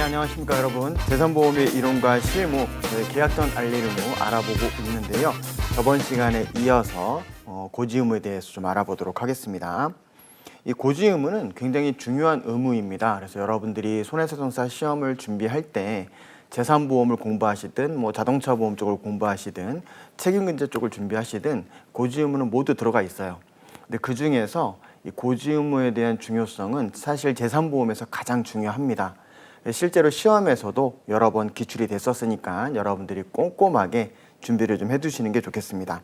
안녕하십니까 여러분. 재산보험의 이론과 실무, 계약 전 알릴 의무 알아보고 있는데요. 저번 시간에 이어서 고지 의무에 대해서 좀 알아보도록 하겠습니다. 이 고지 의무는 굉장히 중요한 의무입니다. 그래서 여러분들이 손해배상사 시험을 준비할 때 재산보험을 공부하시든 자동차 보험 쪽을 공부하시든 책임근제 쪽을 준비하시든 고지 의무는 모두 들어가 있어요. 근데 그 중에서 이 고지 의무에 대한 중요성은 사실 재산보험에서 가장 중요합니다. 실제로 시험에서도 여러 번 기출이 됐었으니까 여러분들이 꼼꼼하게 준비를 좀 해두시는 게 좋겠습니다.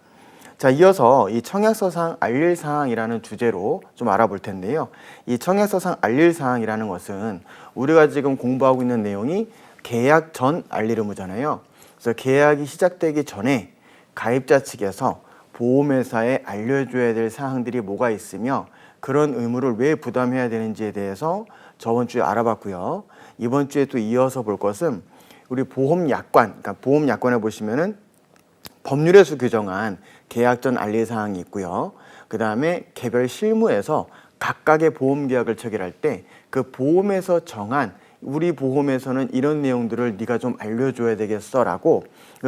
자, 이어서 이 청약서상 알릴 사항이라는 주제로 좀 알아볼 텐데요. 이 청약서상 알릴 사항이라는 것은 우리가 지금 공부하고 있는 내용이 계약 전 알릴 의무잖아요. 그래서 계약이 시작되기 전에 가입자 측에서 보험회사에 알려줘야 될 사항들이 뭐가 있으며 그런 의무를 왜 부담해야 되는지에 대해서 저번 주에 알아봤고요. 이번 주에 또 이어서 볼 것은 우리 보험약관, 그러니까 보험약관에 보시면은 법률에서 규정한 계약 전 알릴 사항이 있고요. 그 다음에 개별 실무에서 각각의 보험계약을 체결할 때 그 보험에서 정한 우리 보험에서는 이런 내용들을 네가 좀 알려줘야 되겠어 라고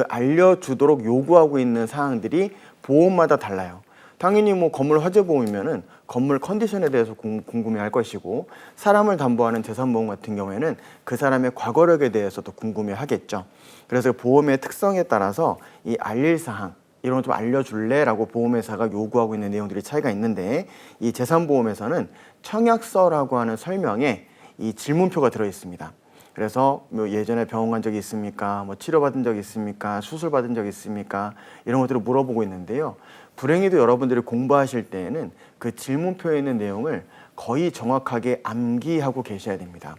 알려주도록 요구하고 있는 사항들이 보험마다 달라요. 당연히 건물 화재보험이면은 건물 컨디션에 대해서 궁금해할 것이고 사람을 담보하는 재산보험 같은 경우에는 그 사람의 과거력에 대해서도 궁금해하겠죠. 그래서 보험의 특성에 따라서 이 알릴 사항 이런 거 좀 알려줄래? 라고 보험회사가 요구하고 있는 내용들이 차이가 있는데 이 재산보험에서는 청약서라고 하는 설명에 이 질문표가 들어있습니다. 그래서 예전에 병원 간 적이 있습니까? 치료받은 적이 있습니까? 수술 받은 적이 있습니까? 이런 것들을 물어보고 있는데요. 불행히도 여러분들이 공부하실 때에는 그 질문표에 있는 내용을 거의 정확하게 암기하고 계셔야 됩니다.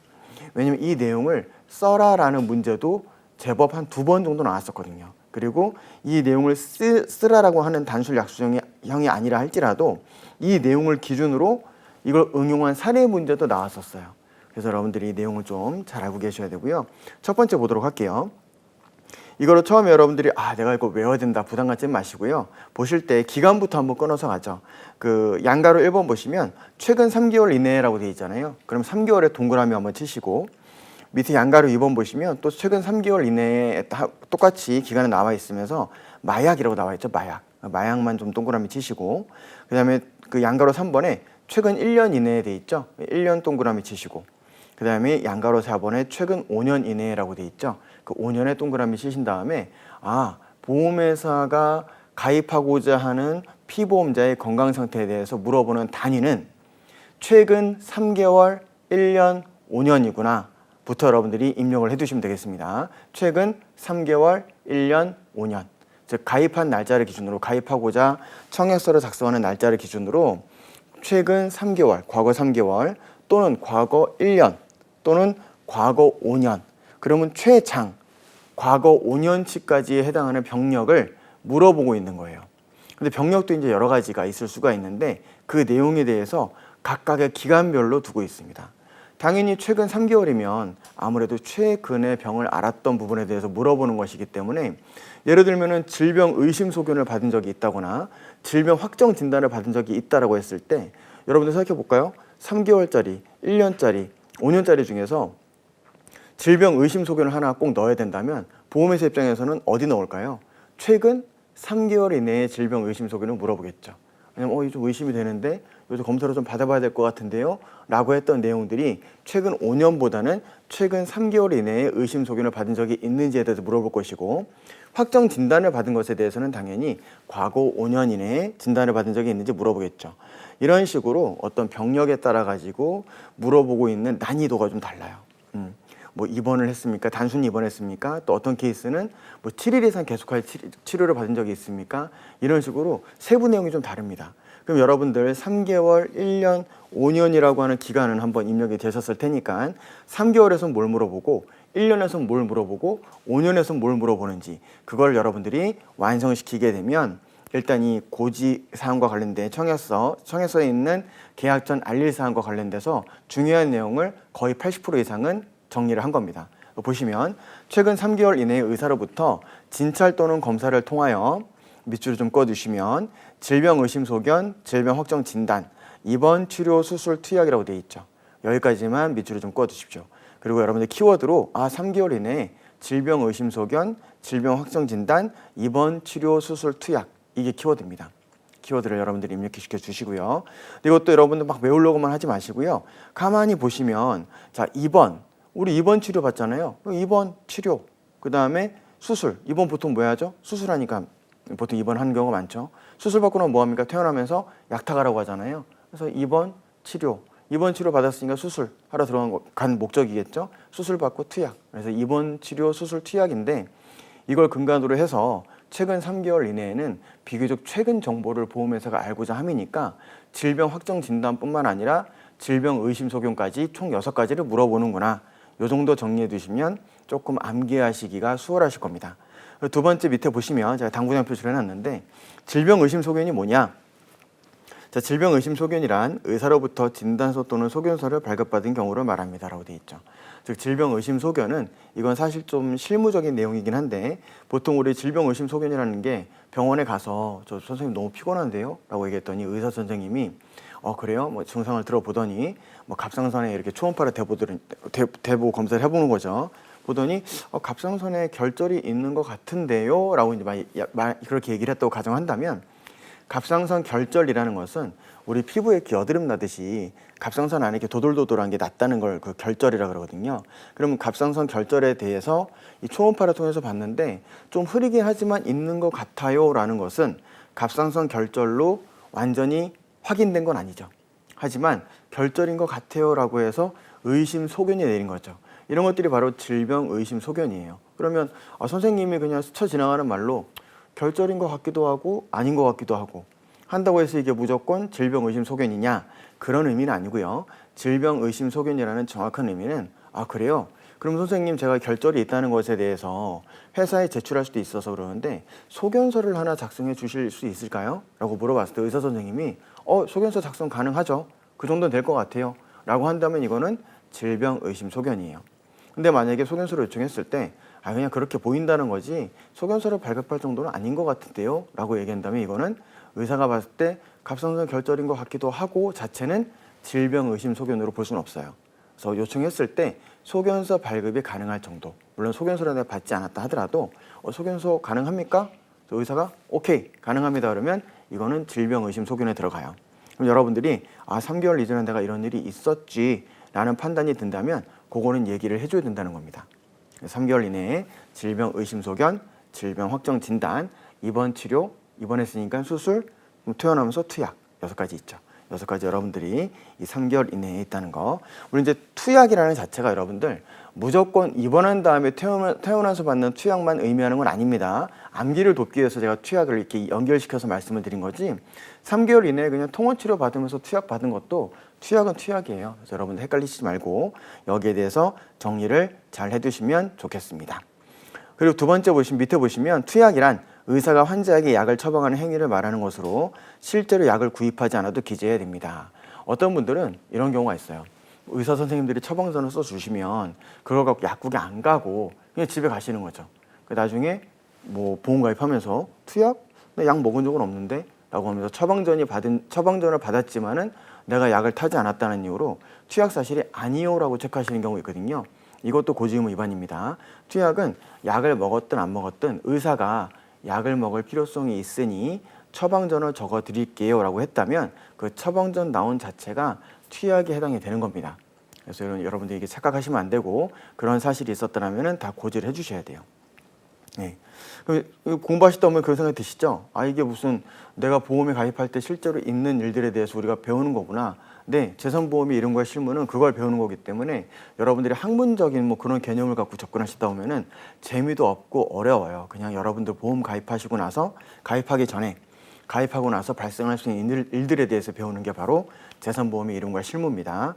왜냐면 이 내용을 써라라는 문제도 제법 한 2번 정도 나왔었거든요. 그리고 이 내용을 쓰라라고 하는 단술 약수형이 아니라 할지라도 이 내용을 기준으로 이걸 응용한 사례 문제도 나왔었어요. 그래서 여러분들이 이 내용을 좀 잘 알고 계셔야 되고요. 첫 번째 보도록 할게요. 이거로 처음에 여러분들이 내가 이거 외워야 된다 부담 갖지 마시고요. 보실 때 기간부터 한번 끊어서 가죠. 그 양가로 1번 보시면 최근 3개월 이내라고 되어 있잖아요. 그럼 3개월에 동그라미 한번 치시고 밑에 양가로 2번 보시면 또 최근 3개월 이내에 똑같이 기간이 나와 있으면서 마약이라고 나와 있죠. 마약만 좀 동그라미 치시고 그 다음에 그 양가로 3번에 최근 1년 이내에 돼 있죠. 1년 동그라미 치시고 그 다음에 양가로 4번에 최근 5년 이내라고 돼 있죠. 그 5년에 동그라미 치신 다음에 보험회사가 가입하고자 하는 피보험자의 건강 상태에 대해서 물어보는 단위는 최근 3개월, 1년, 5년이구나 부터 여러분들이 입력을 해두시면 되겠습니다. 최근 3개월, 1년, 5년 즉 가입한 날짜를 기준으로 가입하고자 청약서를 작성하는 날짜를 기준으로 최근 3개월, 과거 3개월 또는 과거 1년 또는 과거 5년 그러면 최장 과거 5년치까지에 해당하는 병력을 물어보고 있는 거예요. 근데 병력도 이제 여러 가지가 있을 수가 있는데 그 내용에 대해서 각각의 기간별로 두고 있습니다. 당연히 최근 3개월이면 아무래도 최근에 병을 앓았던 부분에 대해서 물어보는 것이기 때문에 예를 들면은 질병 의심 소견을 받은 적이 있다거나 질병 확정 진단을 받은 적이 있다라고 했을 때 여러분들 생각해 볼까요? 3개월짜리, 1년짜리, 5년짜리 중에서 질병 의심 소견을 하나 꼭 넣어야 된다면 보험회사 입장에서는 어디 넣을까요? 최근 3개월 이내의 질병 의심 소견을 물어보겠죠. 왜냐면 이게 좀 의심이 되는데 요즘 검사를 좀 받아봐야 될 것 같은데요 라고 했던 내용들이 최근 5년보다는 최근 3개월 이내에 의심 소견을 받은 적이 있는지에 대해서 물어볼 것이고 확정 진단을 받은 것에 대해서는 당연히 과거 5년 이내에 진단을 받은 적이 있는지 물어보겠죠. 이런 식으로 어떤 병력에 따라 가지고 물어보고 있는 난이도가 좀 달라요. 입원을 했습니까? 단순히 입원했습니까? 또 어떤 케이스는 7일 이상 계속할 치료를 받은 적이 있습니까? 이런 식으로 세부 내용이 좀 다릅니다. 그럼 여러분들 3개월, 1년, 5년이라고 하는 기간은 한번 입력이 되셨을 테니까 3개월에서는 뭘 물어보고 1년에서는 뭘 물어보고 5년에서는 뭘 물어보는지 그걸 여러분들이 완성시키게 되면 일단 이 고지 사항과 관련된 청약서에 있는 계약 전 알릴 사항과 관련돼서 중요한 내용을 거의 80% 이상은 정리를 한 겁니다. 보시면 최근 3개월 이내의 의사로부터 진찰 또는 검사를 통하여 밑줄을 좀 꺼두시면 질병 의심 소견, 질병 확정 진단, 입원, 치료, 수술, 투약이라고 되어 있죠. 여기까지만 밑줄을 좀 꺼두십시오. 그리고 여러분들 키워드로 3개월 이내에 질병 의심 소견, 질병 확정 진단, 입원, 치료, 수술, 투약 이게 키워드입니다. 키워드를 여러분들이 입력시켜 주시고요. 이것도 여러분들 막 외우려고만 하지 마시고요. 가만히 보시면 자, 우리 입원 치료 받잖아요. 입원 치료, 그 다음에 수술. 입원 보통 뭐 해야죠? 수술하니까 보통 입원하는 경우가 많죠. 수술 받고 나면 뭐 합니까? 퇴원하면서 약 타가라고 하잖아요. 그래서 입원 치료 받았으니까 수술하러 간 목적이겠죠. 수술 받고 투약. 그래서 입원 치료 수술 투약인데 이걸 근간으로 해서 최근 3개월 이내에는 비교적 최근 정보를 보험회사가 알고자 함이니까 질병 확정 진단뿐만 아니라 질병 의심 소견까지 총 6가지를 물어보는구나. 이 정도 정리해 두시면 조금 암기하시기가 수월하실 겁니다. 두 번째 밑에 보시면 제가 당구장 표시를 해놨는데 질병 의심 소견이 뭐냐? 자, 질병 의심 소견이란 의사로부터 진단서 또는 소견서를 발급받은 경우를 말합니다라고 되어 있죠. 즉 질병 의심 소견은 이건 사실 좀 실무적인 내용이긴 한데 보통 우리 질병 의심 소견이라는 게 병원에 가서 저 선생님 너무 피곤한데요? 라고 얘기했더니 의사 선생님이 그래요? 뭐 증상을 들어보더니 뭐 갑상선에 이렇게 초음파를 대보 검사를 해보는 거죠. 보더니 갑상선에 결절이 있는 것 같은데요? 라고 이제 그렇게 얘기를 했다고 가정한다면 갑상선 결절이라는 것은 우리 피부에 이렇게 여드름 나듯이 갑상선 안에 이렇게 도돌도돌한 게 났다는 걸 그 결절이라 그러거든요. 그러면 갑상선 결절에 대해서 이 초음파를 통해서 봤는데 좀 흐리긴 하지만 있는 것 같아요라는 것은 갑상선 결절로 완전히 확인된 건 아니죠. 하지만 결절인 것 같아요라고 해서 의심 소견이 내린 거죠. 이런 것들이 바로 질병 의심 소견이에요. 그러면 선생님이 그냥 스쳐 지나가는 말로 결절인 것 같기도 하고 아닌 것 같기도 하고 한다고 해서 이게 무조건 질병 의심 소견이냐? 그런 의미는 아니고요. 질병 의심 소견이라는 정확한 의미는 그래요? 그럼 선생님 제가 결절이 있다는 것에 대해서 회사에 제출할 수도 있어서 그러는데 소견서를 하나 작성해 주실 수 있을까요? 라고 물어봤을 때 의사 선생님이 소견서 작성 가능하죠. 그 정도는 될 것 같아요. 라고 한다면 이거는 질병 의심 소견이에요. 근데 만약에 소견서를 요청했을 때 그냥 그렇게 보인다는 거지 소견서를 발급할 정도는 아닌 것 같은데요? 라고 얘기한다면 이거는 의사가 봤을 때 갑상선 결절인 것 같기도 하고 자체는 질병 의심 소견으로 볼 수는 없어요. 그래서 요청했을 때 소견서 발급이 가능할 정도, 물론 소견서를 내가 받지 않았다 하더라도 소견서 가능합니까? 의사가 오케이 가능합니다 그러면 이거는 질병 의심 소견에 들어가요. 그럼 여러분들이 3개월 이전에 내가 이런 일이 있었지 라는 판단이 든다면 그거는 얘기를 해줘야 된다는 겁니다. 3개월 이내에 질병 의심 소견, 질병 확정 진단, 입원 치료, 입원했으니까 수술, 퇴원하면서 투약 6가지 있죠. 6가지 여러분들이 이 3개월 이내에 있다는 거. 우리 이제 투약이라는 자체가 여러분들 무조건 입원한 다음에 퇴원해서 받는 투약만 의미하는 건 아닙니다. 암기를 돕기 위해서 제가 투약을 이렇게 연결시켜서 말씀을 드린 거지 3개월 이내에 그냥 통원 치료 받으면서 투약 받은 것도 투약은 투약이에요. 그래서 여러분들 헷갈리시지 말고 여기에 대해서 정리를 잘 해두시면 좋겠습니다. 그리고 두 번째 밑에 보시면 투약이란 의사가 환자에게 약을 처방하는 행위를 말하는 것으로 실제로 약을 구입하지 않아도 기재해야 됩니다. 어떤 분들은 이런 경우가 있어요. 의사 선생님들이 처방전을 써주시면 그걸 갖고 약국에 안 가고 그냥 집에 가시는 거죠. 나중에 뭐 보험 가입하면서 투약? 나 약 먹은 적은 없는데? 라고 하면서 처방전을 받았지만은 내가 약을 타지 않았다는 이유로 투약 사실이 아니요라고 체크하시는 경우가 있거든요. 이것도 고지의무 위반입니다. 투약은 약을 먹었든 안 먹었든 의사가 약을 먹을 필요성이 있으니 처방전을 적어 드릴게요 라고 했다면 그 처방전 나온 자체가 투약에 해당이 되는 겁니다. 그래서 여러분들이 이게 착각하시면 안 되고 그런 사실이 있었다면 다 고지를 해주셔야 돼요. 네. 공부하시다 보면 그런 생각이 드시죠? 이게 무슨 내가 보험에 가입할 때 실제로 있는 일들에 대해서 우리가 배우는 거구나. 네, 재산보험이 이런 거의 실무는 그걸 배우는 거기 때문에 여러분들이 학문적인 뭐 그런 개념을 갖고 접근하시다 보면은 재미도 없고 어려워요. 그냥 여러분들 보험 가입하시고 나서 가입하고 나서 발생할 수 있는 일들에 대해서 배우는 게 바로 재산보험의 이름과 실무입니다.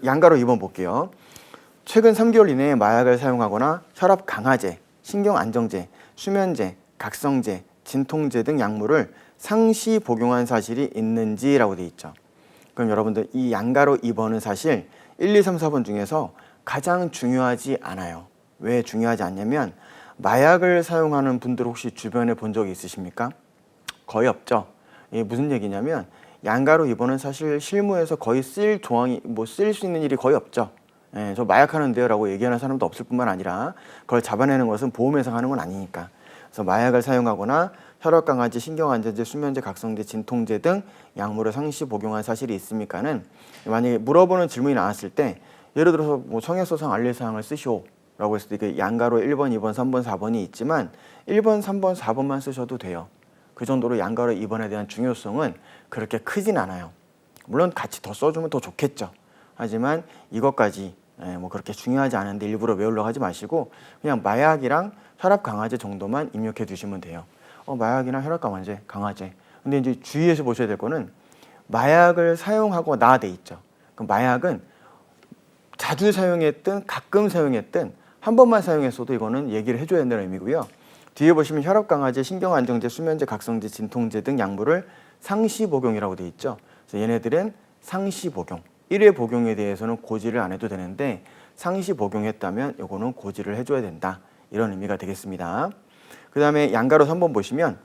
양가로 2번 볼게요. 최근 3개월 이내에 마약을 사용하거나 혈압 강화제, 신경안정제, 수면제, 각성제, 진통제 등 약물을 상시 복용한 사실이 있는지라고 되어 있죠. 그럼 여러분들 이 양가로 2번은 사실 1, 2, 3, 4번 중에서 가장 중요하지 않아요. 왜 중요하지 않냐면 마약을 사용하는 분들 혹시 주변에 본 적이 있으십니까? 거의 없죠. 이게 무슨 얘기냐면 양가로 2번은 사실 실무에서 거의 쓸 수 있는 일이 거의 없죠. 저 마약하는데요 라고 얘기하는 사람도 없을 뿐만 아니라 그걸 잡아내는 것은 보험회사가 하는 건 아니니까. 그래서 마약을 사용하거나 혈압 강화제, 신경안정제, 수면제, 각성제, 진통제 등 약물을 상시 복용한 사실이 있습니까는 만약에 물어보는 질문이 나왔을 때 예를 들어서 뭐 청약서상 알릴 사항을 쓰시오 라고 했을 때 그 양가로 1번, 2번, 3번, 4번이 있지만 1번, 3번, 4번만 쓰셔도 돼요. 그 정도로 양가로 2번에 대한 중요성은 그렇게 크진 않아요. 물론 같이 더 써주면 더 좋겠죠. 하지만 이것까지 뭐 그렇게 중요하지 않은데 일부러 외우려고 하지 마시고 그냥 마약이랑 혈압 강화제 정도만 입력해 두시면 돼요. 마약이나 혈압 강화제. 근데 이제 주의해서 보셔야 될 거는 마약을 사용하고 나돼 있죠. 그럼 마약은 자주 사용했든 가끔 사용했든 한 번만 사용했어도 이거는 얘기를 해줘야 된다는 의미고요. 뒤에 보시면 혈압 강화제, 신경안정제, 수면제, 각성제, 진통제 등 약물을 상시 복용이라고 돼 있죠. 그래서 얘네들은 상시 복용. 1회 복용에 대해서는 고지를 안 해도 되는데 상시 복용했다면 이거는 고지를 해줘야 된다. 이런 의미가 되겠습니다. 그 다음에 양가로 3번 보시면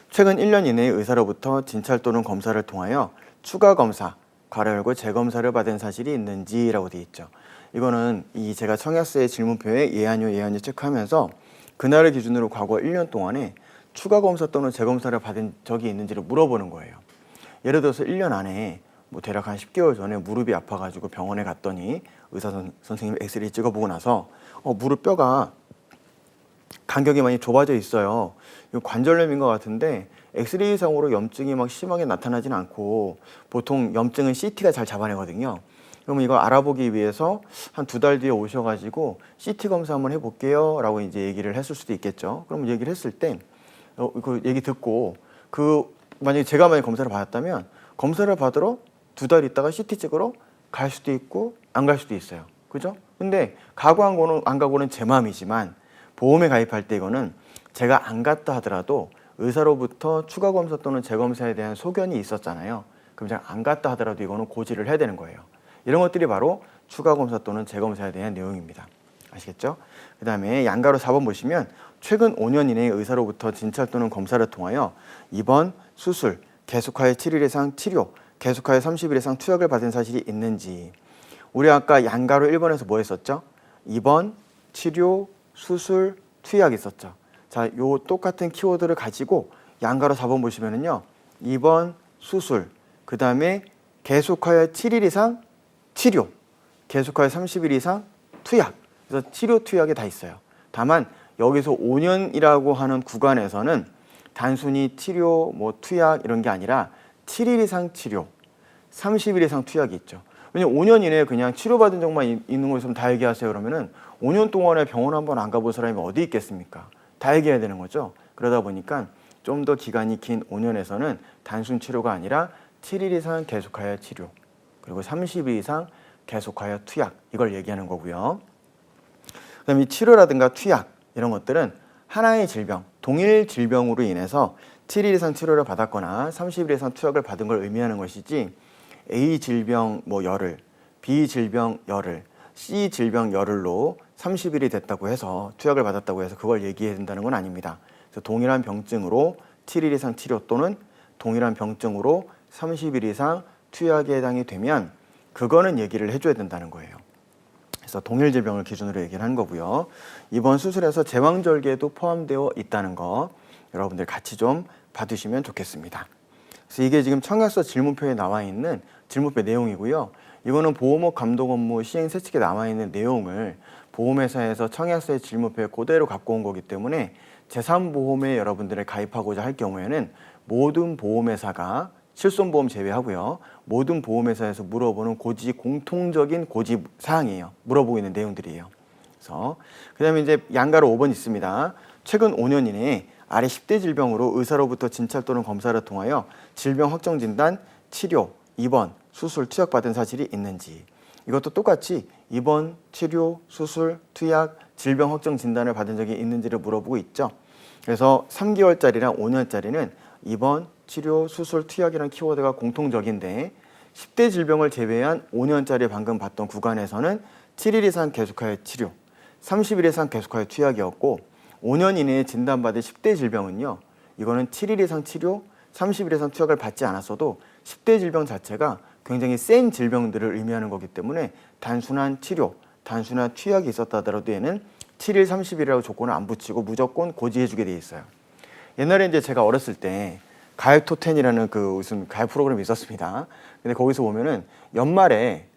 최근 1년 이내에 의사로부터 진찰 또는 검사를 통하여 추가 검사, 괄호 열고 재검사를 받은 사실이 있는지라고 되어 있죠. 이거는 이 제가 청약서의 질문표에 예아뇨 체크하면서 그날을 기준으로 과거 1년 동안에 추가 검사 또는 재검사를 받은 적이 있는지를 물어보는 거예요. 예를 들어서 1년 안에 뭐 대략 한 10개월 전에 무릎이 아파가지고 병원에 갔더니 의사 선생님 엑스레이 찍어보고 나서 무릎 뼈가 간격이 많이 좁아져 있어요. 이거 관절염인 것 같은데 엑스레이상으로 염증이 막 심하게 나타나진 않고 보통 염증은 CT가 잘 잡아내거든요. 그러면 이거 알아보기 위해서 한 2달 뒤에 오셔가지고 CT 검사 한번 해볼게요 라고 이제 얘기를 했을 수도 있겠죠. 그럼 얘기를 했을 때 그 얘기 듣고 만약에 제가 검사를 받았다면 검사를 받으러 2달 있다가 CT 찍으러 갈 수도 있고 안 갈 수도 있어요. 그죠? 근데 가고 안 가고는 제 마음이지만 보험에 가입할 때 이거는 제가 안 갔다 하더라도 의사로부터 추가 검사 또는 재검사에 대한 소견이 있었잖아요. 그럼 제가 안 갔다 하더라도 이거는 고지를 해야 되는 거예요. 이런 것들이 바로 추가 검사 또는 재검사에 대한 내용입니다. 아시겠죠? 그 다음에 양가로 4번 보시면 최근 5년 이내에 의사로부터 진찰 또는 검사를 통하여 입원, 수술, 계속하여 7일 이상 치료, 계속하여 30일 이상 투약을 받은 사실이 있는지. 우리 아까 양가로 1번에서 뭐 했었죠? 입원, 치료, 수술, 투약 있었죠. 자, 요 똑같은 키워드를 가지고 양가로 4번 보시면은요. 입원, 수술, 그 다음에 계속하여 7일 이상 치료, 계속하여 30일 이상 투약. 그래서 치료, 투약이 다 있어요. 다만 여기서 5년이라고 하는 구간에서는 단순히 치료, 뭐 투약 이런 게 아니라 7일 이상 치료, 30일 이상 투약이 있죠. 왜냐면 5년 이내에 그냥 치료받은 적만 있는 것처럼 다 얘기하세요 그러면은 5년 동안에 병원 한번 안 가본 사람이 어디 있겠습니까? 다 얘기해야 되는 거죠. 그러다 보니까 좀 더 기간이 긴 5년에서는 단순 치료가 아니라 7일 이상 계속하여 치료, 그리고 30일 이상 계속하여 투약, 이걸 얘기하는 거고요. 그다음에 치료라든가 투약 이런 것들은 하나의 질병, 동일 질병으로 인해서 7일 이상 치료를 받았거나 30일 이상 투약을 받은 걸 의미하는 것이지 A 질병 뭐 열흘, B 질병 열흘, C 질병 열흘로 30일이 됐다고 해서 투약을 받았다고 해서 그걸 얘기해야 된다는 건 아닙니다. 그래서 동일한 병증으로 7일 이상 치료 또는 동일한 병증으로 30일 이상 투약에 해당이 되면 그거는 얘기를 해줘야 된다는 거예요. 그래서 동일 질병을 기준으로 얘기를 하는 거고요. 이번 수술에서 제왕절개도 포함되어 있다는 거 여러분들 같이 좀 봐두시면 좋겠습니다. 그래서 이게 지금 청약서 질문표에 나와 있는 질문표 내용이고요. 이거는 보험업 감독 업무 시행 세칙에 나와 있는 내용을 보험회사에서 청약서의 질문표에 그대로 갖고 온 거기 때문에 제3보험에 여러분들을 가입하고자 할 경우에는 모든 보험회사가 실손보험 제외하고요. 모든 보험회사에서 물어보는 공통적인 고지 사항이에요. 물어보고 있는 내용들이에요. 그래서 그다음에 이제 양가로 5번 있습니다. 최근 5년 이내에 아래 10대 질병으로 의사로부터 진찰 또는 검사를 통하여 질병 확정 진단, 치료, 입원, 수술, 투약 받은 사실이 있는지. 이것도 똑같이 입원, 치료, 수술, 투약, 질병 확정 진단을 받은 적이 있는지를 물어보고 있죠. 그래서 3개월짜리랑 5년짜리는 입원, 치료, 수술, 투약이라는 키워드가 공통적인데 10대 질병을 제외한 5년짜리 방금 봤던 구간에서는 7일 이상 계속하여 치료, 30일 이상 계속하여 투약이었고 5년 이내에 진단받은 10대 질병은요. 이거는 7일 이상 치료, 30일 이상 투약을 받지 않았어도 10대 질병 자체가 굉장히 센 질병들을 의미하는 거기 때문에 단순한 치료, 단순한 투약이 있었다 하더라도 얘는 7일 30일이라고 조건을 안 붙이고 무조건 고지해주게 돼 있어요. 옛날에 이제 제가 어렸을 때 가요 톱10이라는 그 무슨 가요 프로그램이 있었습니다. 근데 거기서 보면은 연말에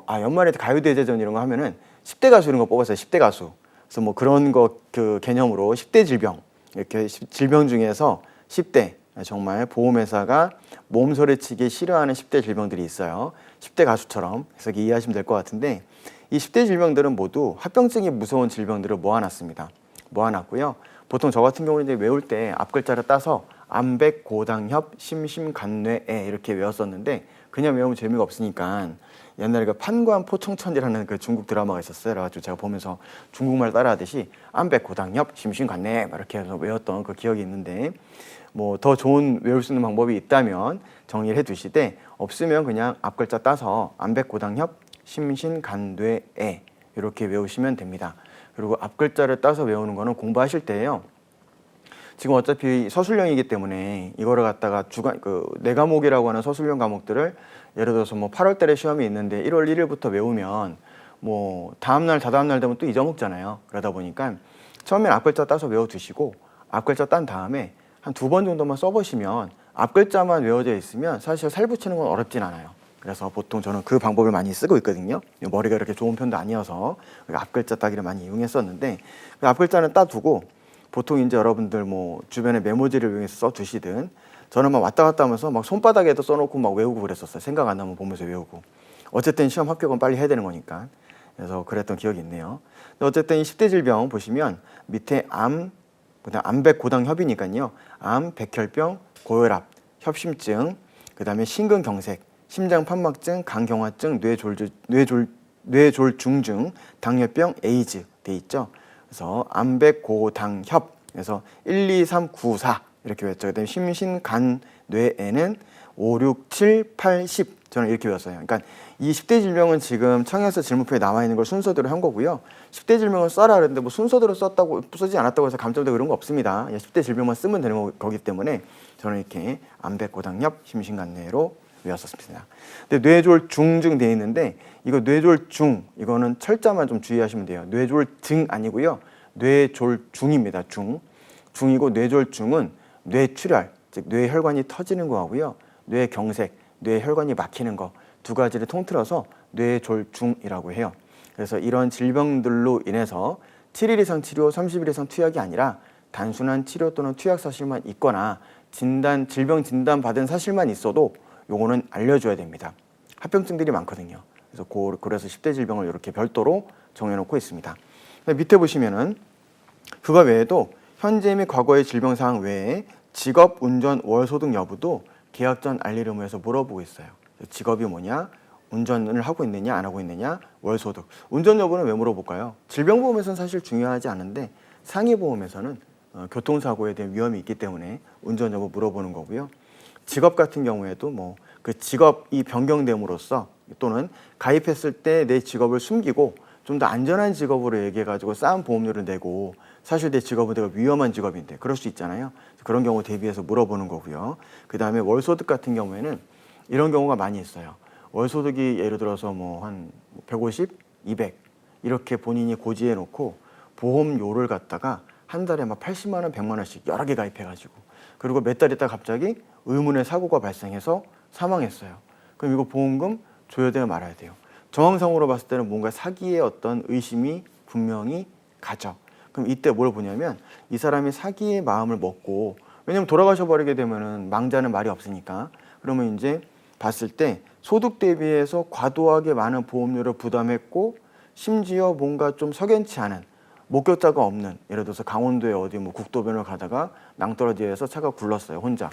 연말에 가요대제전 이런 거 하면은 10대 가수 이런 거 뽑았어요. 10대 가수. 그래서 뭐 그런 거 그 개념으로 10대 질병, 이렇게 질병 중에서 10대, 정말 보험회사가 몸소리치기 싫어하는 10대 질병들이 있어요. 10대 가수처럼 해서 이해하시면 될 것 같은데, 이 10대 질병들은 모두 합병증이 무서운 질병들을 모아놨습니다. 모아놨고요. 보통 저 같은 경우는 이제 외울 때 앞글자를 따서 암백, 고당협, 심심간뇌애 이렇게 외웠었는데, 그냥 외우면 재미가 없으니까 옛날에 그 판관 포청천이라는 그 중국 드라마가 있었어요. 그래가지고 제가 보면서 중국말 따라하듯이 암백, 고당협, 심심간뇌 이렇게 해서 외웠던 그 기억이 있는데, 뭐 더 좋은 외울 수 있는 방법이 있다면 정리를 해두시되, 없으면 그냥 앞글자 따서 암백, 고당협, 심신간뇌애 이렇게 외우시면 됩니다. 그리고 앞글자를 따서 외우는 거는 공부하실 때예요. 지금 어차피 서술형이기 때문에 이거를 갖다가 네 과목이라고 하는 서술형 과목들을 예를 들어서 뭐 8월 달에 시험이 있는데 1월 1일부터 외우면 뭐 다음날 다다음날 되면 또 잊어먹잖아요. 그러다 보니까 처음엔 앞글자 따서 외워두시고, 앞글자 딴 다음에 한 2번 정도만 써보시면 앞글자만 외워져 있으면 사실 살 붙이는 건 어렵진 않아요. 그래서 보통 저는 그 방법을 많이 쓰고 있거든요. 머리가 이렇게 좋은 편도 아니어서 앞글자 따기를 많이 이용했었는데, 그 앞글자는 따두고 보통 이제 여러분들 뭐 주변에 메모지를 이용해서 써두시든, 저는 막 왔다 갔다 하면서 막 손바닥에도 써놓고 막 외우고 그랬었어요. 생각 안 나면 보면서 외우고. 어쨌든 시험 합격은 빨리 해야 되는 거니까. 그래서 그랬던 기억이 있네요. 어쨌든 이 10대 질병 보시면 밑에 암, 그다음 암백, 고당협이니까요. 암, 백혈병, 고혈압, 협심증, 그다음에 심근경색, 심장판막증, 간경화증, 뇌졸중증, 당뇨병, 에이즈 돼 있죠. 그래서 암백, 고, 당, 협. 그래서 1, 2, 3, 9, 4 이렇게 외웠죠. 그다음에 심신, 간, 뇌에는 5, 6, 7, 8, 10 저는 이렇게 외웠어요. 그러니까 이 10대 질병은 지금 청약서 질문표에 나와 있는 걸 순서대로 한 거고요. 10대 질병을 써라 그랬는데 뭐 순서대로 썼다고 쓰지 않았다고 해서 감점되고 그런 거 없습니다. 10대 질병만 쓰면 되는 거기 때문에 저는 이렇게 암백, 고당협, 심신간뇌로 외웠었습니다. 근데 뇌졸중증 돼 있는데, 이거 뇌졸중, 이거는 철자만 좀 주의하시면 돼요. 뇌졸증 아니고요. 뇌졸중입니다. 중이고, 뇌졸중은 뇌출혈, 즉 뇌혈관이 터지는 거하고요. 뇌경색, 뇌혈관이 막히는 거 두 가지를 통틀어서 뇌졸중이라고 해요. 그래서 이런 질병들로 인해서 7일 이상 치료, 30일 이상 투약이 아니라 단순한 치료 또는 투약 사실만 있거나 질병 진단 받은 사실만 있어도 요거는 알려줘야 됩니다. 합병증들이 많거든요. 그래서 10대 질병을 이렇게 별도로 정해놓고 있습니다. 밑에 보시면은 그거 외에도 현재 및 과거의 질병 사항 외에 직업, 운전, 월소득 여부도 계약 전 알릴 의무에서 물어보고 있어요. 직업이 뭐냐, 운전을 하고 있느냐, 안 하고 있느냐, 월소득. 운전 여부는 왜 물어볼까요? 질병보험에서는 사실 중요하지 않은데 상해보험에서는 교통사고에 대한 위험이 있기 때문에 운전 여부 물어보는 거고요. 직업 같은 경우에도 뭐 그 직업이 변경됨으로써 또는 가입했을 때 내 직업을 숨기고 좀 더 안전한 직업으로 얘기해가지고 싸은 보험료를 내고 사실 내 직업은 되게 위험한 직업인데 그럴 수 있잖아요. 그런 경우 대비해서 물어보는 거고요. 그 다음에 월소득 같은 경우에는 이런 경우가 많이 있어요. 월소득이 예를 들어서 뭐 한 150, 200 이렇게 본인이 고지해 놓고 보험료를 갖다가 한 달에 막 80만 원, 100만 원씩 여러 개 가입해가지고, 그리고 몇 달 있다 갑자기 의문의 사고가 발생해서 사망했어요. 그럼 이거 보험금 줘야 돼요, 말아야 돼요? 정황상으로 봤을 때는 뭔가 사기의 어떤 의심이 분명히 가죠. 그럼 이때 뭘 보냐면 이 사람이 사기의 마음을 먹고, 왜냐면 돌아가셔 버리게 되면은 망자는 말이 없으니까, 그러면 이제 봤을 때 소득 대비해서 과도하게 많은 보험료를 부담했고, 심지어 뭔가 좀 석연치 않은 목격자가 없는, 예를 들어서 강원도에 어디 뭐 국도변을 가다가 낭떠러지에서 차가 굴렀어요, 혼자.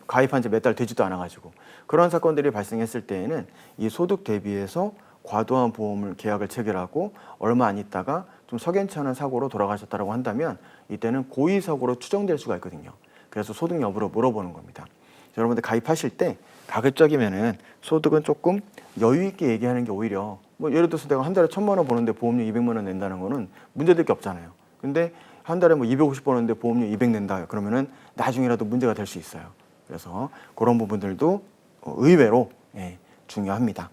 가입한 지 몇 달 되지도 않아가지고. 그런 사건들이 발생했을 때에는 이 소득 대비해서 과도한 보험을 계약을 체결하고 얼마 안 있다가 좀 석연치 않은 사고로 돌아가셨다고 한다면 이때는 고의사고로 추정될 수가 있거든요. 그래서 소득 여부를 물어보는 겁니다. 여러분들 가입하실 때 가급적이면은 소득은 조금 여유 있게 얘기하는 게 오히려, 뭐 예를 들어서 내가 한 달에 1,000만 원 버는데 보험료 200만 원 낸다는 거는 문제될 게 없잖아요. 근데 한 달에 뭐 250 버는데 보험료 200 낸다 그러면은 나중에라도 문제가 될 수 있어요. 그래서 그런 부분들도 의외로 중요합니다.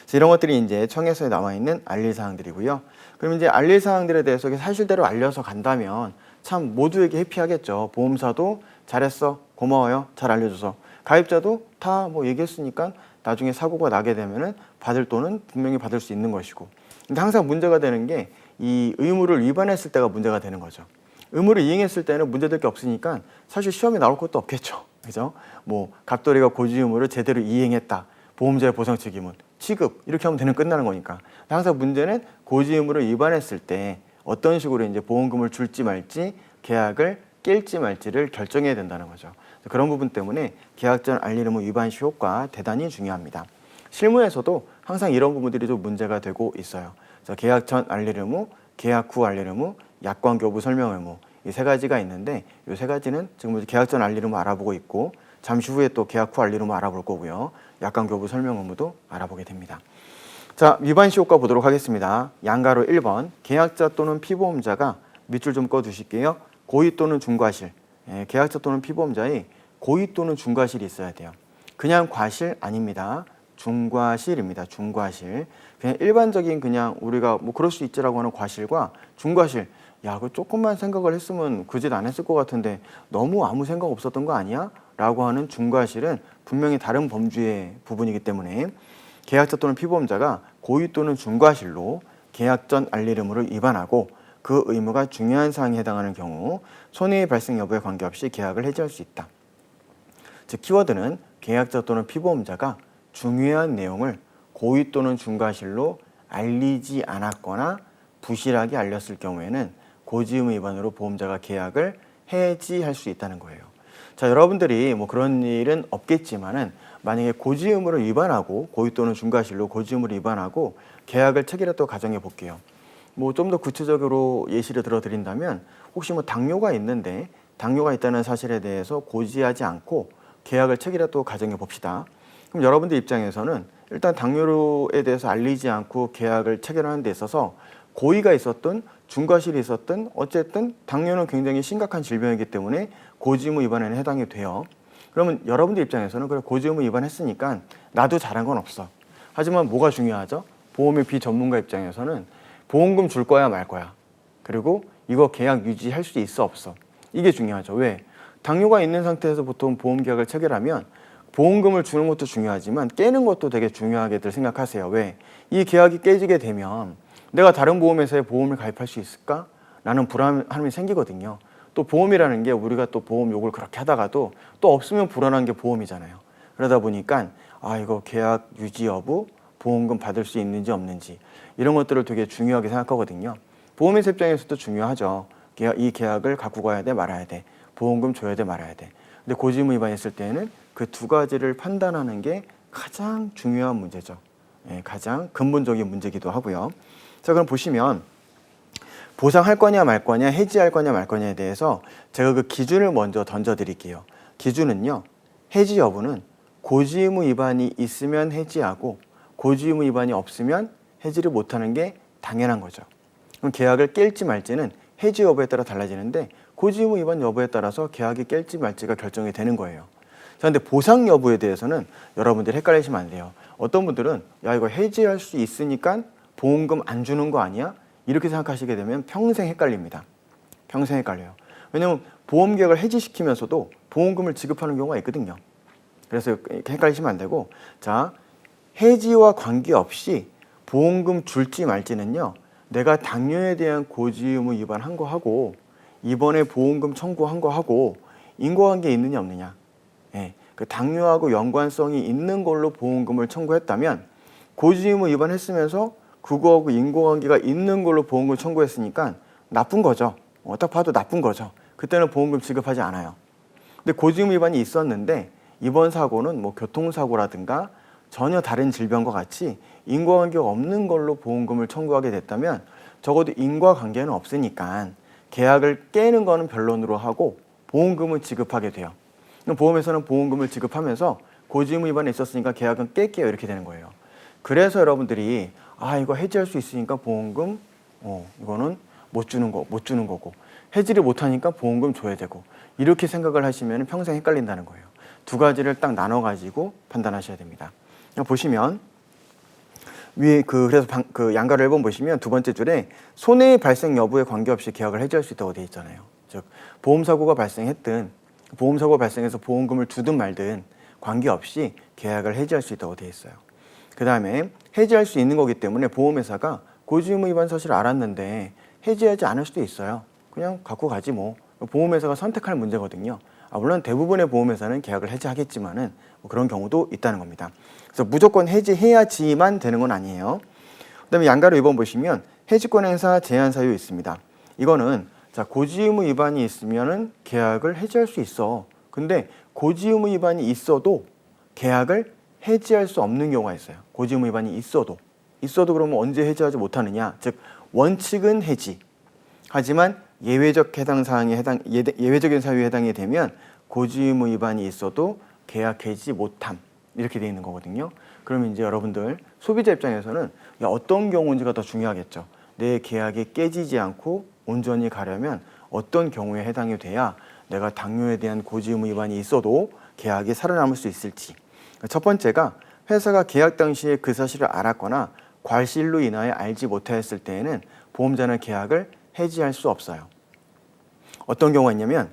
그래서 이런 것들이 이제 청약서에 나와 있는 알릴 사항들이고요. 그럼 이제 알릴 사항들에 대해서 사실대로 알려서 간다면 참 모두에게 해피하겠죠. 보험사도 잘했어, 고마워요, 잘 알려줘서. 가입자도 다 뭐 얘기했으니까 나중에 사고가 나게 되면은 받을 돈은 분명히 받을 수 있는 것이고. 근데 항상 문제가 되는 게 이 의무를 위반했을 때가 문제가 되는 거죠. 의무를 이행했을 때는 문제될 게 없으니까 사실 시험에 나올 것도 없겠죠. 그죠? 뭐 갑돌이가 고지 의무를 제대로 이행했다. 보험자의 보상 책임은 취급 이렇게 하면 되는 끝나는 거니까. 항상 문제는 고지 의무를 위반했을 때 어떤 식으로 이제 보험금을 줄지 말지 계약을 깰지 말지를 결정해야 된다는 거죠. 그런 부분 때문에 계약 전 알릴 의무 위반 시 효과 대단히 중요합니다. 실무에서도 항상 이런 부분들이 좀 문제가 되고 있어요. 그래서 계약 전 알릴 의무, 계약 후 알릴 의무, 약관 교부 설명 의무 이 세 가지가 있는데 이 세 가지는 지금 계약 전 알릴 의무 알아보고 있고 잠시 후에 또 계약 후 알릴 의무 알아볼 거고요. 약관 교부 설명 의무도 알아보게 됩니다. 자, 위반 시 효과 보도록 하겠습니다. 양가로 1번 계약자 또는 피보험자가 밑줄 좀 꺼두실게요. 고의 또는 중과실. 계약자 또는 피보험자의 고의 또는 중과실이 있어야 돼요. 그냥 과실 아닙니다. 중과실입니다. 중과실. 그냥 일반적인 그냥 우리가 뭐 그럴 수 있지라고 하는 과실과 중과실. 야, 그 조금만 생각을 했으면 그 짓 안 했을 것 같은데 너무 아무 생각 없었던 거 아니야? 라고 하는 중과실은 분명히 다른 범주의 부분이기 때문에 계약자 또는 피보험자가 고의 또는 중과실로 계약 전 알릴 의무를 위반하고 그 의무가 중요한 사항에 해당하는 경우 손해의 발생 여부에 관계없이 계약을 해지할 수 있다. 즉 키워드는 계약자 또는 피보험자가 중요한 내용을 고의 또는 중과실로 알리지 않았거나 부실하게 알렸을 경우에는 고지 의무 위반으로 보험자가 계약을 해지할 수 있다는 거예요. 자, 여러분들이 뭐 그런 일은 없겠지만은 만약에 고지 의무를 위반하고 고의 또는 중과실로 고지 의무를 위반하고 계약을 체결했다고 가정해 볼게요. 뭐 좀 더 구체적으로 예시를 들어드린다면 혹시 뭐 당뇨가 있는데 당뇨가 있다는 사실에 대해서 고지하지 않고 계약을 체결했다고 가정해 봅시다. 그럼 여러분들 입장에서는 일단 당뇨에 대해서 알리지 않고 계약을 체결하는 데 있어서 고의가 있었든 중과실이 있었든 어쨌든 당뇨는 굉장히 심각한 질병이기 때문에 고지 의무 위반에는 해당이 돼요. 그러면 여러분들 입장에서는 그래 고지 의무 위반했으니까 나도 잘한 건 없어. 하지만 뭐가 중요하죠? 보험의 비전문가 입장에서는 보험금 줄 거야 말 거야. 그리고 이거 계약 유지할 수 있어 없어. 이게 중요하죠. 왜? 당뇨가 있는 상태에서 보통 보험 계약을 체결하면 보험금을 주는 것도 중요하지만 깨는 것도 되게 중요하게들 생각하세요. 왜? 이 계약이 깨지게 되면 내가 다른 보험회사에 보험을 가입할 수 있을까? 라는 불안함이 생기거든요. 또 보험이라는 게 우리가 또 보험 요구를 그렇게 하다가도 또 없으면 불안한 게 보험이잖아요. 그러다 보니까 이거 계약 유지 여부, 보험금 받을 수 있는지 없는지 이런 것들을 되게 중요하게 생각하거든요. 보험회사 입장에서도 중요하죠. 이 계약을 갖고 가야 돼 말아야 돼. 보험금 줘야 돼 말아야 돼. 근데 고지 의무 위반했을 때는 그 두 가지를 판단하는 게 가장 중요한 문제죠. 가장 근본적인 문제이기도 하고요. 자, 그럼 보시면 보상할 거냐 말 거냐 해지할 거냐 말 거냐에 대해서 제가 그 기준을 먼저 던져드릴게요. 기준은요. 해지 여부는 고지 의무 위반이 있으면 해지하고 고지 의무 위반이 없으면 해지를 못하는 게 당연한 거죠. 그럼 계약을 깰지 말지는 해지 여부에 따라 달라지는데 고지 의무 위반 여부에 따라서 계약이 깰지 말지가 결정이 되는 거예요. 자, 근데 보상 여부에 대해서는 여러분들이 헷갈리시면 안 돼요. 어떤 분들은 야 이거 해지할 수 있으니까 보험금 안 주는 거 아니야? 이렇게 생각하시게 되면 평생 헷갈립니다. 평생 헷갈려요. 왜냐하면 보험 계약을 해지시키면서도 보험금을 지급하는 경우가 있거든요. 그래서 헷갈리시면 안 되고 자 해지와 관계없이 보험금 줄지 말지는요. 내가 당뇨에 대한 고지 의무 위반한 거 하고 이번에 보험금 청구한 거 하고 인과관계 있느냐 없느냐. 그 당뇨하고 연관성이 있는 걸로 보험금을 청구했다면 고지 의무 위반했으면서 그거하고 인과관계가 있는 걸로 보험금 청구했으니까 나쁜 거죠. 딱 봐도 나쁜 거죠. 그때는 보험금 지급하지 않아요. 근데 고지 의무 위반이 있었는데 이번 사고는 뭐 교통사고라든가 전혀 다른 질병과 같이 인과관계가 없는 걸로 보험금을 청구하게 됐다면 적어도 인과관계는 없으니까 계약을 깨는 거는 변론으로 하고 보험금을 지급하게 돼요. 그럼 보험에서는 보험금을 지급하면서 고지 의무 위반이 있었으니까 계약은 깰게요 이렇게 되는 거예요. 그래서 여러분들이 이거 해지할 수 있으니까 보험금 이거는 못 주는 거고 해지를 못하니까 보험금 줘야 되고 이렇게 생각을 하시면 평생 헷갈린다는 거예요. 두 가지를 딱 나눠 가지고 판단하셔야 됩니다. 보시면 위에 그래서 그 양가로 1번 보시면 두 번째 줄에 손해 발생 여부에 관계없이 계약을 해지할 수 있다고 되어 있잖아요. 즉 보험 사고가 발생했든 보험 사고가 발생해서 보험금을 주든 말든 관계없이 계약을 해지할 수 있다고 되어 있어요. 그 다음에 해지할 수 있는 거기 때문에 보험회사가 고지 의무 위반 사실을 알았는데 해지하지 않을 수도 있어요. 그냥 갖고 가지 뭐. 보험회사가 선택할 문제거든요. 물론 대부분의 보험회사는 계약을 해지하겠지만은 뭐 그런 경우도 있다는 겁니다. 그래서 무조건 해지해야지만 되는 건 아니에요. 그다음에 양가로 2번 보시면 해지권 행사 제한 사유 있습니다. 이거는 자 고지 의무 위반이 있으면은 계약을 해지할 수 있어. 근데 고지 의무 위반이 있어도 계약을 해지할 수 없는 경우가 있어요. 고지 의무 위반이 있어도 그러면 언제 해지하지 못하느냐? 즉 원칙은 해지. 하지만 예외적인 사유에 해당이 되면 고지 의무 위반이 있어도 계약 해지 못함 이렇게 되어 있는 거거든요. 그러면 이제 여러분들 소비자 입장에서는 어떤 경우인지가 더 중요하겠죠. 내 계약이 깨지지 않고 온전히 가려면 어떤 경우에 해당이 돼야 내가 당뇨에 대한 고지 의무 위반이 있어도 계약이 살아남을 수 있을지. 첫 번째가 회사가 계약 당시에 그 사실을 알았거나 과실로 인하여 알지 못하였을 때에는 보험자는 계약을 해지할 수 없어요. 어떤 경우가 있냐면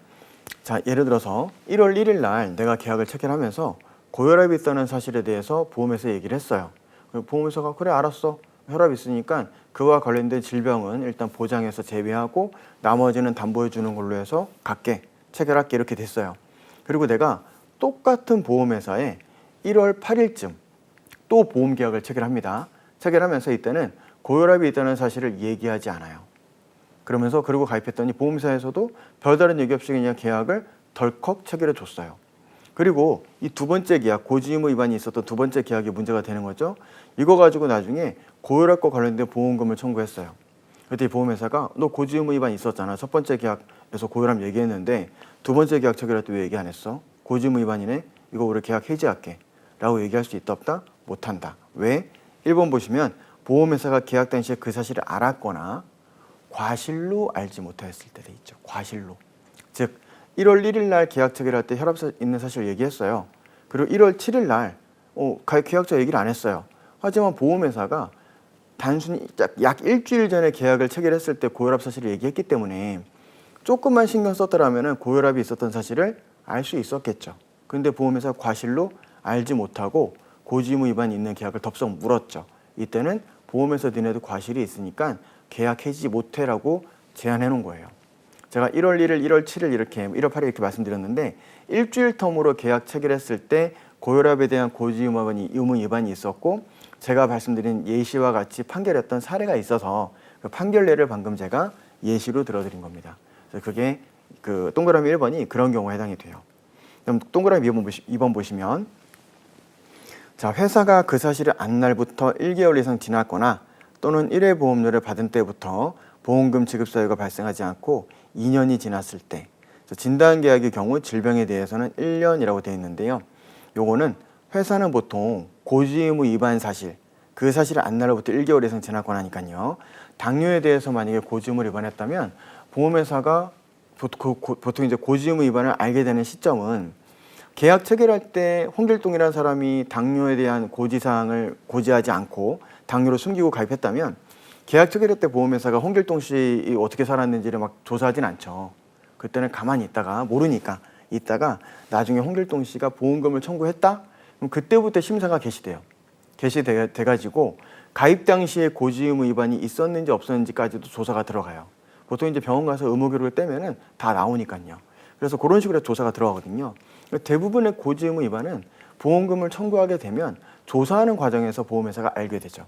자 예를 들어서 1월 1일 날 내가 계약을 체결하면서 고혈압이 있다는 사실에 대해서 보험회사에 얘기를 했어요. 보험회사가 그래 알았어. 혈압이 있으니까 그와 관련된 질병은 일단 보장해서 제외하고 나머지는 담보해 주는 걸로 해서 갈게. 체결할게 이렇게 됐어요. 그리고 내가 똑같은 보험회사에 1월 8일쯤 또 보험계약을 체결합니다. 체결하면서 이때는 고혈압이 있다는 사실을 얘기하지 않아요. 그러면서 그리고 가입했더니 보험사에서도 별다른 얘기 없이 그냥 계약을 덜컥 체결해 줬어요. 그리고 이 두 번째 계약, 고지 의무 위반이 있었던 두 번째 계약이 문제가 되는 거죠. 이거 가지고 나중에 고혈압과 관련된 보험금을 청구했어요. 그때 보험회사가 너 고지 의무 위반 있었잖아. 첫 번째 계약에서 고혈압 얘기했는데 두 번째 계약 체결할 때 왜 얘기 안 했어? 고지 의무 위반이네. 이거 우리 계약 해지할게. 라고 얘기할 수 있다 없다? 못한다. 왜? 1번 보시면 보험회사가 계약 당시에 그 사실을 알았거나 과실로 알지 못하였을 때 돼 있죠. 과실로. 즉 1월 1일 날 계약 체결할 때 혈압 있는 사실을 얘기했어요. 그리고 1월 7일 날 계약자 얘기를 안 했어요. 하지만 보험회사가 단순히 약 일주일 전에 계약을 체결했을 때 고혈압 사실을 얘기했기 때문에 조금만 신경 썼더라면 고혈압이 있었던 사실을 알 수 있었겠죠. 근데 보험회사가 과실로 알지 못하고 고지 의무 위반이 있는 계약을 덥석 물었죠. 이때는 보험회사 니네도 과실이 있으니까 계약 해지 못해라고 제안해 놓은 거예요. 제가 1월 1일, 1월 7일 이렇게 1월 8일 이렇게 말씀드렸는데 일주일 텀으로 계약 체결했을 때 고혈압에 대한 고지 의무 위반이 있었고 제가 말씀드린 예시와 같이 판결했던 사례가 있어서 그 판결례를 방금 제가 예시로 들어드린 겁니다. 그래서 그게 그 동그라미 1번이 그런 경우에 해당이 돼요. 그럼 동그라미 2번 보시면 자 회사가 그 사실을 안 날부터 1개월 이상 지났거나 또는 1회 보험료를 받은 때부터 보험금 지급 사유가 발생하지 않고 2년이 지났을 때 진단계약의 경우 질병에 대해서는 1년이라고 되어 있는데요. 요거는 회사는 보통 고지 의무 위반 사실, 그 사실을 안 날로부터 1개월 이상 지났거나 하니까요. 당뇨에 대해서 만약에 고지 의무를 위반했다면 보험회사가 보통 이제 고지 의무 위반을 알게 되는 시점은 계약 체결할 때 홍길동이라는 사람이 당뇨에 대한 고지사항을 고지하지 않고 당뇨를 숨기고 가입했다면 계약 체결할 때 보험회사가 홍길동 씨 어떻게 살았는지를 막 조사하진 않죠. 그때는 가만히 있다가 모르니까 있다가 나중에 홍길동 씨가 보험금을 청구했다? 그럼 그때부터 심사가 개시돼요. 개시돼가지고 가입 당시에 고지 의무 위반이 있었는지 없었는지까지도 조사가 들어가요. 보통 이제 병원 가서 의무 기록을 떼면은 다 나오니까요. 그래서 그런 식으로 조사가 들어가거든요. 대부분의 고지 의무 위반은 보험금을 청구하게 되면 조사하는 과정에서 보험회사가 알게 되죠.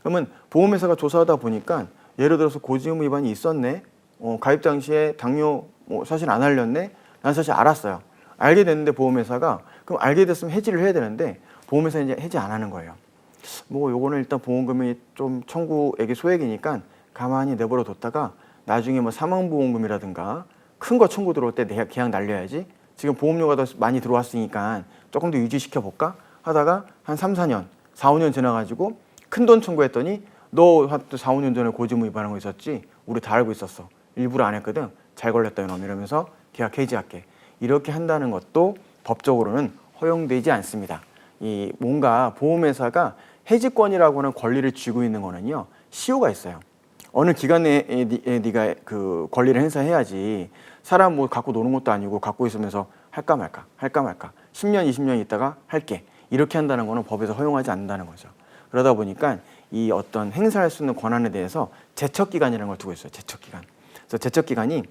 그러면 보험회사가 조사하다 보니까 예를 들어서 고지 의무 위반이 있었네. 가입 당시에 당뇨 사실 안 알렸네. 난 사실 알았어요. 알게 됐는데 보험회사가 그럼 알게 됐으면 해지를 해야 되는데 보험회사는 이제 해지 안 하는 거예요. 뭐 요거는 일단 보험금이 좀 청구액이 소액이니까 가만히 내버려 뒀다가 나중에 뭐 사망보험금이라든가 큰 거 청구 들어올 때 내 계약 날려야지. 지금 보험료가 더 많이 들어왔으니까 조금 더 유지시켜 볼까 하다가 한 3, 4년, 4, 5년 지나가지고 큰 돈 청구했더니 너 4, 5년 전에 고지 의무 위반한 거 있었지? 우리 다 알고 있었어. 일부러 안 했거든. 잘 걸렸다 이놈 이러면서 계약 해지할게. 이렇게 한다는 것도 법적으로는 허용되지 않습니다. 이 뭔가 보험회사가 해지권이라고 하는 권리를 쥐고 있는 거는요, 시효가 있어요. 어느 기간 내에 네가 그 권리를 행사해야지. 사람 뭐 갖고 노는 것도 아니고 갖고 있으면서 할까 말까 10년 20년 있다가 할게 이렇게 한다는 거는 법에서 허용하지 않는다는 거죠. 그러다 보니까 이 어떤 행사할 수 있는 권한에 대해서 제척기간이라는 걸 두고 있어요. 제척기간. 그래서 제척기간이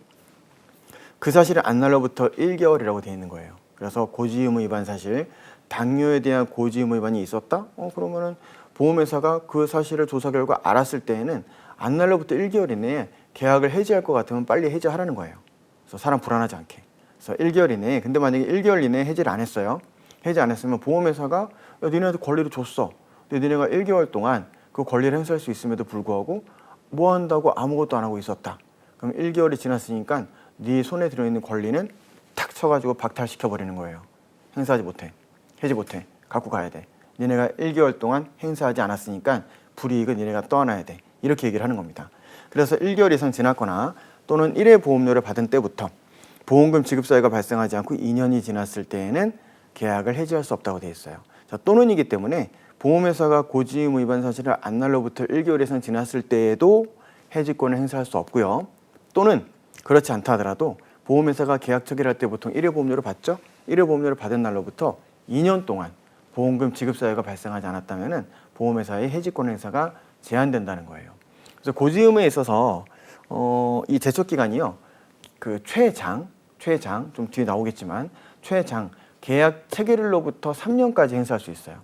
그 사실을 안 날로부터 1개월이라고 되어 있는 거예요. 그래서 고지 의무 위반 사실, 당뇨에 대한 고지 의무 위반이 있었다? 그러면은 보험회사가 그 사실을 조사 결과 알았을 때에는 안 날로부터 1개월 이내에 계약을 해지할 것 같으면 빨리 해지하라는 거예요. 그래서 사람 불안하지 않게. 그래서 1개월 이내에, 근데 만약에 1개월 이내에 해지를 안 했어요. 해지 안 했으면 보험회사가 야, 니네한테 권리를 줬어. 근데 니네가 1개월 동안 그 권리를 행사할 수 있음에도 불구하고 뭐 한다고 아무것도 안 하고 있었다. 그럼 1개월이 지났으니까 네 손에 들어있는 권리는 탁 쳐가지고 박탈시켜버리는 거예요. 행사하지 못해. 해지 못해. 갖고 가야 돼. 니네가 1개월 동안 행사하지 않았으니까 불이익은 니네가 떠안아야 돼. 이렇게 얘기를 하는 겁니다. 그래서 1개월 이상 지났거나 또는 1회 보험료를 받은 때부터 보험금 지급 사유가 발생하지 않고 2년이 지났을 때에는 계약을 해지할 수 없다고 되어 있어요. 자, 또는이기 때문에 보험회사가 고지 의무 위반 사실을 안 날로부터 1개월 이상 지났을 때에도 해지권을 행사할 수 없고요. 또는 그렇지 않다 하더라도 보험회사가 계약 체결할 때 보통 1회 보험료를 받죠. 1회 보험료를 받은 날로부터 2년 동안 보험금 지급 사유가 발생하지 않았다면 보험회사의 해지권 행사가 제한된다는 거예요. 그래서 고지 의무에 있어서 이 제척 기간이요, 그 최장 좀 뒤에 나오겠지만 최장 계약 체결일로부터 3년까지 행사할 수 있어요.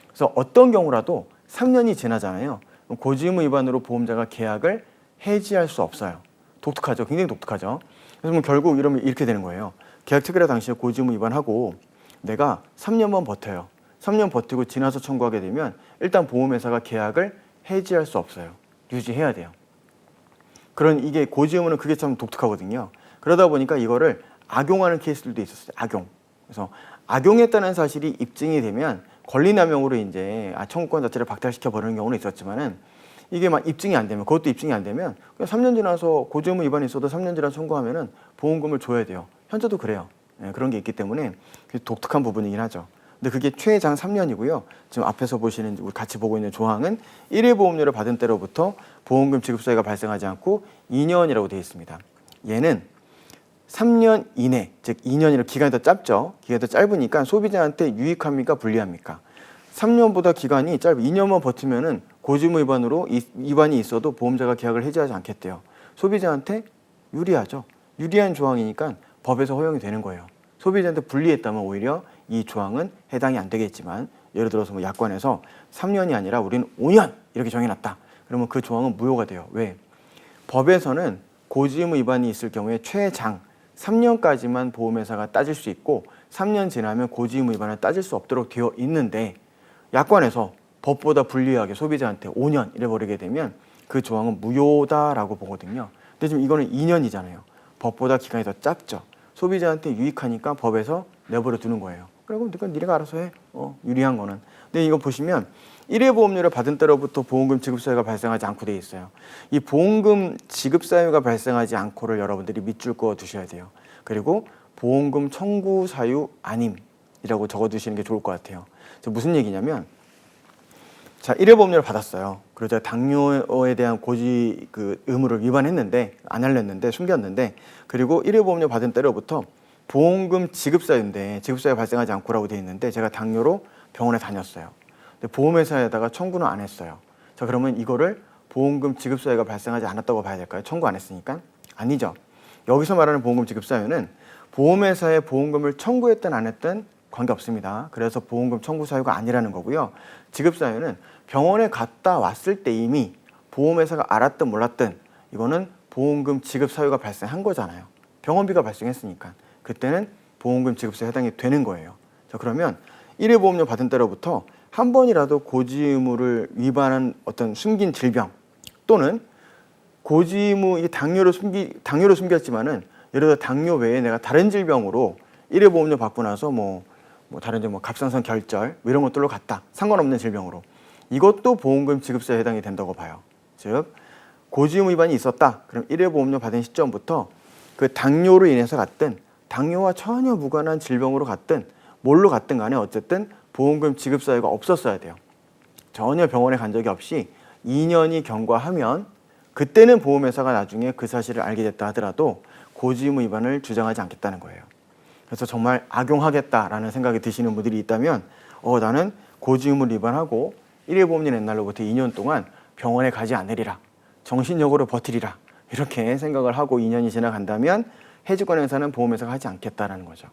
그래서 어떤 경우라도 3년이 지나잖아요. 고지 의무 위반으로 보험자가 계약을 해지할 수 없어요. 독특하죠. 굉장히 독특하죠. 그래서 뭐 결국 이러면 이렇게 되는 거예요. 계약 체결의 당시에 고지 의무 위반하고 내가 3년만 버텨요. 3년 버티고 지나서 청구하게 되면 일단 보험회사가 계약을 해지할 수 없어요. 유지해야 돼요. 그런 이게 고지 의무는 그게 참 독특하거든요. 그러다 보니까 이거를 악용하는 케이스들도 있었어요. 악용. 그래서 악용했다는 사실이 입증이 되면 권리남용으로 이제 청구권 자체를 박탈시켜 버리는 경우는 있었지만은 이게 막 입증이 안 되면, 그것도 입증이 안 되면 그냥 3년 지나서 고지 의무 위반이 있어도 3년 지나 청구하면은 보험금을 줘야 돼요. 현재도 그래요. 네, 그런 게 있기 때문에 독특한 부분이긴 하죠. 근데 그게 최장 3년이고요. 지금 앞에서 보시는 우리 같이 보고 있는 조항은 1회 보험료를 받은 때로부터 보험금 지급 사유가 발생하지 않고 2년이라고 되어 있습니다. 얘는 3년 이내, 즉 2년이라 기간이 더 짧죠. 기간이 더 짧으니까 소비자한테 유익합니까? 불리합니까? 3년보다 기간이 짧아 2년만 버티면은 고지의무 위반으로 위반이 있어도 보험자가 계약을 해지하지 않겠대요. 소비자한테 유리하죠. 유리한 조항이니까 법에서 허용이 되는 거예요. 소비자한테 불리했다면 오히려 이 조항은 해당이 안 되겠지만, 예를 들어서 뭐 약관에서 3년이 아니라 우리는 5년 이렇게 정해놨다. 그러면 그 조항은 무효가 돼요. 왜? 법에서는 고지의무 위반이 있을 경우에 최장 3년까지만 보험회사가 따질 수 있고 3년 지나면 고지의무 위반을 따질 수 없도록 되어 있는데, 약관에서 법보다 불리하게 소비자한테 5년 이래버리게 되면 그 조항은 무효다라고 보거든요. 근데 지금 이거는 2년이잖아요. 법보다 기간이 더 짧죠. 소비자한테 유익하니까 법에서 내버려 두는 거예요. 그리고 니네가 알아서 해. 유리한 거는. 근데 이거 보시면 1회 보험료를 받은 때로부터 보험금 지급 사유가 발생하지 않고 돼 있어요. 이 보험금 지급 사유가 발생하지 않고를 여러분들이 밑줄 그어 두셔야 돼요. 그리고 보험금 청구 사유 아님이라고 적어 두시는 게 좋을 것 같아요. 무슨 얘기냐면, 자, 1회 보험료를 받았어요. 그리고 제가 당뇨에 대한 고지 의무를 위반했는데, 안 알렸는데, 숨겼는데, 그리고 1회 보험료 받은 때로부터 보험금 지급 사유인데, 지급 사유 발생하지 않고라고 돼 있는데, 제가 당뇨로 병원에 다녔어요. 근데 보험회사에다가 청구는 안 했어요. 자, 그러면 이거를 보험금 지급 사유가 발생하지 않았다고 봐야 될까요? 청구 안 했으니까? 아니죠. 여기서 말하는 보험금 지급 사유는 보험회사에 보험금을 청구했든 안 했든 관계없습니다. 그래서 보험금 청구 사유가 아니라는 거고요. 지급 사유는 병원에 갔다 왔을 때 이미 보험회사가 알았든 몰랐든 이거는 보험금 지급 사유가 발생한 거잖아요. 병원비가 발생했으니까. 그때는 보험금 지급 사유에 해당이 되는 거예요. 자, 그러면 1회 보험료 받은 때로부터 한 번이라도 고지 의무를 위반한 어떤 숨긴 질병, 또는 고지 의무, 이게 당뇨로 숨겼지만은 예를 들어 당뇨 외에 내가 다른 질병으로 1회 보험료 받고 나서 다른 갑상선 결절 이런 것들로 갔다. 상관없는 질병으로. 이것도 보험금 지급사유에 해당이 된다고 봐요. 즉 고지 의무 위반이 있었다. 그럼 1회 보험료 받은 시점부터 그 당뇨로 인해서 갔든 당뇨와 전혀 무관한 질병으로 갔든 뭘로 갔든 간에 어쨌든 보험금 지급 사유가 없었어야 돼요. 전혀 병원에 간 적이 없이 2년이 경과하면 그때는 보험회사가 나중에 그 사실을 알게 됐다 하더라도 고지의무 위반을 주장하지 않겠다는 거예요. 그래서 정말 악용하겠다라는 생각이 드시는 분들이 있다면 나는 고지의무를 위반하고 일회보험료 낸 날로부터 2년 동안 병원에 가지 않으리라. 정신력으로 버티리라. 이렇게 생각을 하고 2년이 지나간다면 해지권 행사는 보험회사가 하지 않겠다라는 거죠.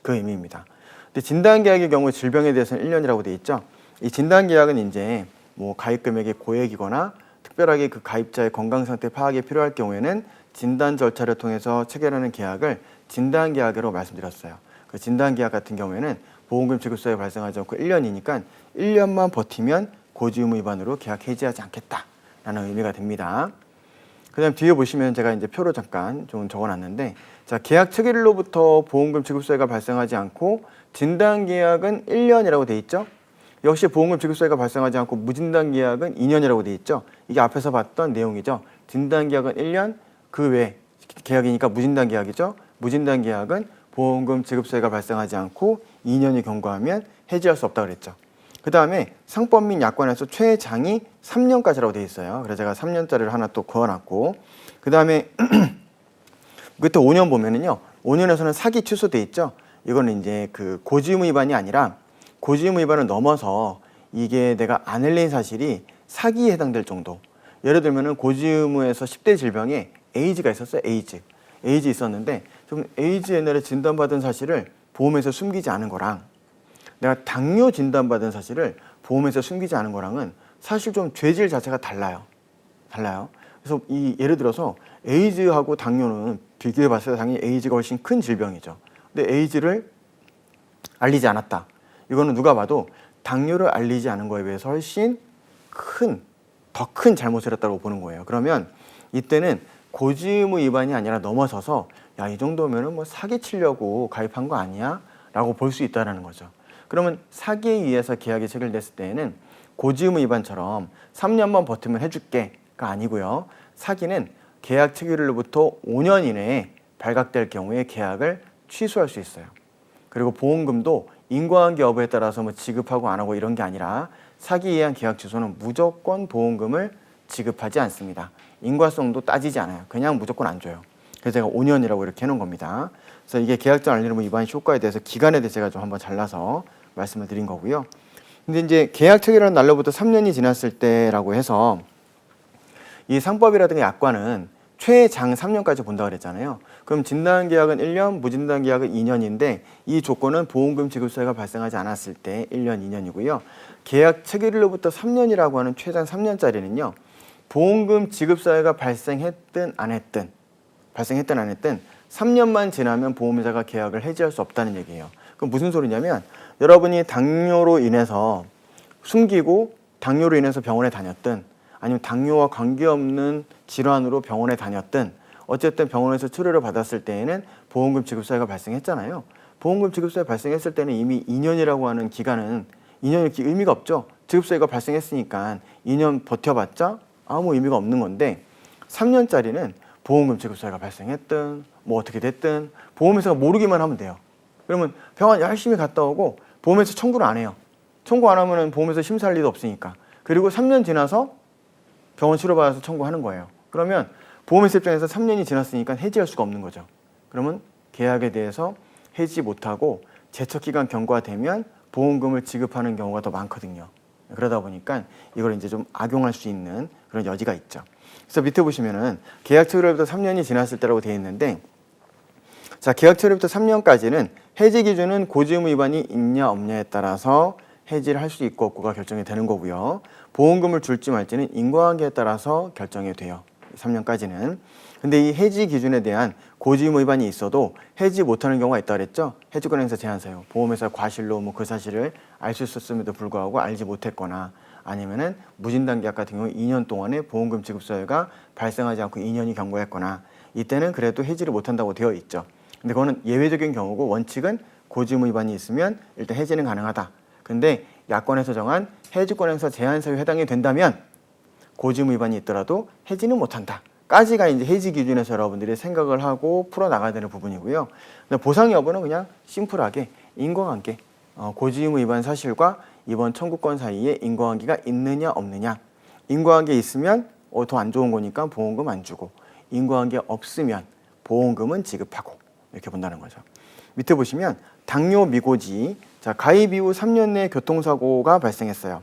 그 의미입니다. 근데 진단계약의 경우 질병에 대해서는 1년이라고 돼 있죠. 이 진단계약은 이제 뭐 가입 금액이 고액이거나 특별하게 그 가입자의 건강 상태 파악이 필요할 경우에는 진단 절차를 통해서 체결하는 계약을 진단계약으로 말씀드렸어요. 그 진단계약 같은 경우에는 보험금 지급사유 발생하지 않고 1년이니까 1년만 버티면 고지의무 위반으로 계약 해지하지 않겠다라는 의미가 됩니다. 그다음 뒤에 보시면 제가 이제 표로 잠깐 좀 적어놨는데, 자, 계약 체결일로부터 보험금 지급사유가 발생하지 않고 진단계약은 1년이라고 돼 있죠. 역시 보험금 지급사유가 발생하지 않고 무진단계약은 2년이라고 돼 있죠. 이게 앞에서 봤던 내용이죠. 진단계약은 1년, 그 외 계약이니까 무진단계약이죠. 무진단계약은 보험금 지급사유가 발생하지 않고 2년이 경과하면 해지할 수 없다고 그랬죠. 그 다음에 상법 및 약관에서 최장이 3년까지라고 돼 있어요. 그래서 제가 3년짜리를 하나 또 그어놨고, 그 다음에 끝에 5년 보면은요, 5년에서는 사기 취소돼 있죠. 이거는 이제 그 고지의무 위반이 아니라 고지의무 위반을 넘어서 이게 내가 안 흘린 사실이 사기에 해당될 정도. 예를 들면은 고지의무에서 10대 질병에 에이즈가 있었어요. 에이즈 있었는데 좀 에이즈 옛날에 진단받은 사실을 보험에서 숨기지 않은 거랑 내가 당뇨 진단받은 사실을 보험에서 숨기지 않은 거랑은 사실 좀 죄질 자체가 달라요. 그래서 예를 들어서 에이즈하고 당뇨는 비교해 봤을 때 당연히 에이즈가 훨씬 큰 질병이죠. 근데 에이즈를 알리지 않았다. 이거는 누가 봐도 당뇨를 알리지 않은 거에 비해서 훨씬 더 큰 잘못을 했다고 보는 거예요. 그러면 이때는 고지의무 위반이 아니라 넘어서서 야, 이 정도면은 뭐 사기 치려고 가입한 거 아니야? 라고 볼 수 있다는 거죠. 그러면 사기에 의해서 계약이 체결됐을 때에는 고지의무 위반처럼 3년만 버티면 해줄게가 아니고요. 사기는 계약 체결일로부터 5년 이내에 발각될 경우에 계약을 취소할 수 있어요. 그리고 보험금도 인과관계 여부에 따라서 뭐 지급하고 안 하고 이런 게 아니라 사기에 의한 계약 취소는 무조건 보험금을 지급하지 않습니다. 인과성도 따지지 않아요. 그냥 무조건 안 줘요. 그래서 제가 5년이라고 이렇게 해놓은 겁니다. 그래서 이게 계약전 알리르무 위반 효과에 대해서 기간에 대해서 제가 좀 한번 잘라서 말씀을 드린 거고요. 근데 이제 계약 체결한 날로부터 3년이 지났을 때라고 해서 이 상법이라든가 약관은 최장 3년까지 본다고 그랬잖아요. 그럼 진단계약은 1년, 무진단계약은 2년인데 이 조건은 보험금 지급사유가 발생하지 않았을 때 1년, 2년이고요. 계약 체결일로부터 3년이라고 하는 최장 3년짜리는요. 보험금 지급사유가 발생했든 안 했든 3년만 지나면 보험회사가 계약을 해지할 수 없다는 얘기예요. 그럼 무슨 소리냐면 여러분이 당뇨로 인해서 숨기고 당뇨로 인해서 병원에 다녔든 아니면 당뇨와 관계없는 질환으로 병원에 다녔든 어쨌든 병원에서 치료를 받았을 때에는 보험금 지급사유가 발생했잖아요. 보험금 지급사유 발생했을 때는 이미 2년이라고 하는 기간은 2년이 의미가 없죠. 지급사유가 발생했으니까 2년 버텨봤자 아무 의미가 없는 건데 3년짜리는 보험금 지급사유가 발생했든 뭐 어떻게 됐든 보험회사가 모르기만 하면 돼요. 그러면 병원 열심히 갔다 오고 보험회사 청구를 안 해요. 청구 안 하면 보험회사 심사할 일도 없으니까. 그리고 3년 지나서 병원 치료받아서 청구하는 거예요. 그러면 보험회사 입장에서 3년이 지났으니까 해지할 수가 없는 거죠. 그러면 계약에 대해서 해지 못하고 제척기간 경과되면 보험금을 지급하는 경우가 더 많거든요. 그러다 보니까 이걸 이제 좀 악용할 수 있는 그런 여지가 있죠. 그래서 밑에 보시면은 계약 체결일부터 3년이 지났을 때라고 되어 있는데, 자, 계약 체결일부터 3년까지는 해지 기준은 고지의무 위반이 있냐 없냐에 따라서 해지를 할 수 있고 없고가 결정이 되는 거고요. 보험금을 줄지 말지는 인과관계에 따라서 결정이 돼요. 3년까지는. 근데 이 해지 기준에 대한 고지의무 위반이 있어도 해지 못하는 경우가 있다 그랬죠. 해지권 행사 제한사유. 보험회사 과실로 뭐 그 사실을 알 수 있었음에도 불구하고 알지 못했거나 아니면은 무진단 계약 같은 경우 2년 동안에 보험금 지급 사유가 발생하지 않고 2년이 경과했거나 이때는 그래도 해지를 못한다고 되어 있죠. 근데 그거는 예외적인 경우고 원칙은 고지의무 위반이 있으면 일단 해지는 가능하다. 근데 약관에서 정한 해지권 행사 제한 사유에 해당이 된다면 고지의무 위반이 있더라도 해지는 못한다. 까지가 이제 해지 기준에서 여러분들이 생각을 하고 풀어 나가야 되는 부분이고요. 근데 보상 여부는 그냥 심플하게 인과관계 고지 의무 위반 사실과 이번 청구권 사이에 인과관계가 있느냐 없느냐. 인과관계 있으면 더 안 좋은 거니까 보험금 안 주고, 인과관계 없으면 보험금은 지급하고, 이렇게 본다는 거죠. 밑에 보시면 당뇨 미고지, 자, 가입 이후 3년 내에 교통사고가 발생했어요.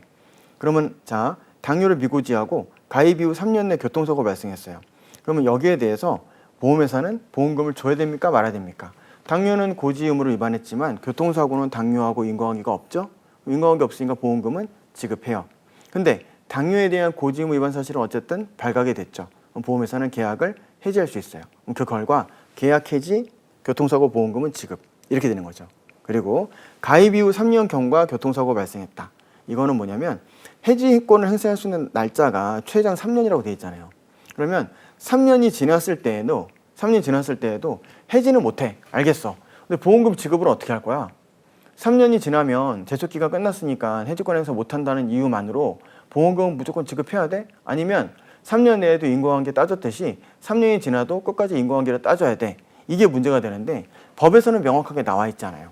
그러면 자, 당뇨를 미고지하고 가입 이후 3년 내에 교통사고 발생했어요. 그러면 여기에 대해서 보험회사는 보험금을 줘야 됩니까 말아야 됩니까? 당뇨는 고지 의무를 위반했지만 교통사고는 당뇨하고 인과관계가 없죠? 인과관계 없으니까 보험금은 지급해요. 근데 당뇨에 대한 고지 의무 위반 사실은 어쨌든 발각이 됐죠. 보험회사는 계약을 해지할 수 있어요. 그 결과 계약 해지, 교통사고 보험금은 지급, 이렇게 되는 거죠. 그리고 가입 이후 3년 경과 교통사고 발생했다. 이거는 뭐냐면 해지권을 행사할 수 있는 날짜가 최장 3년이라고 되어 있잖아요. 그러면 3년이 지났을 때에도 3년 지났을 때에도 해지는 못해. 알겠어. 근데 보험금 지급을 어떻게 할 거야? 3년이 지나면 제척기가 끝났으니까 해지권 행사 못한다는 이유만으로 보험금은 무조건 지급해야 돼? 아니면 3년 내에도 인과관계 따졌듯이 3년이 지나도 끝까지 인과관계를 따져야 돼? 이게 문제가 되는데 법에서는 명확하게 나와 있잖아요.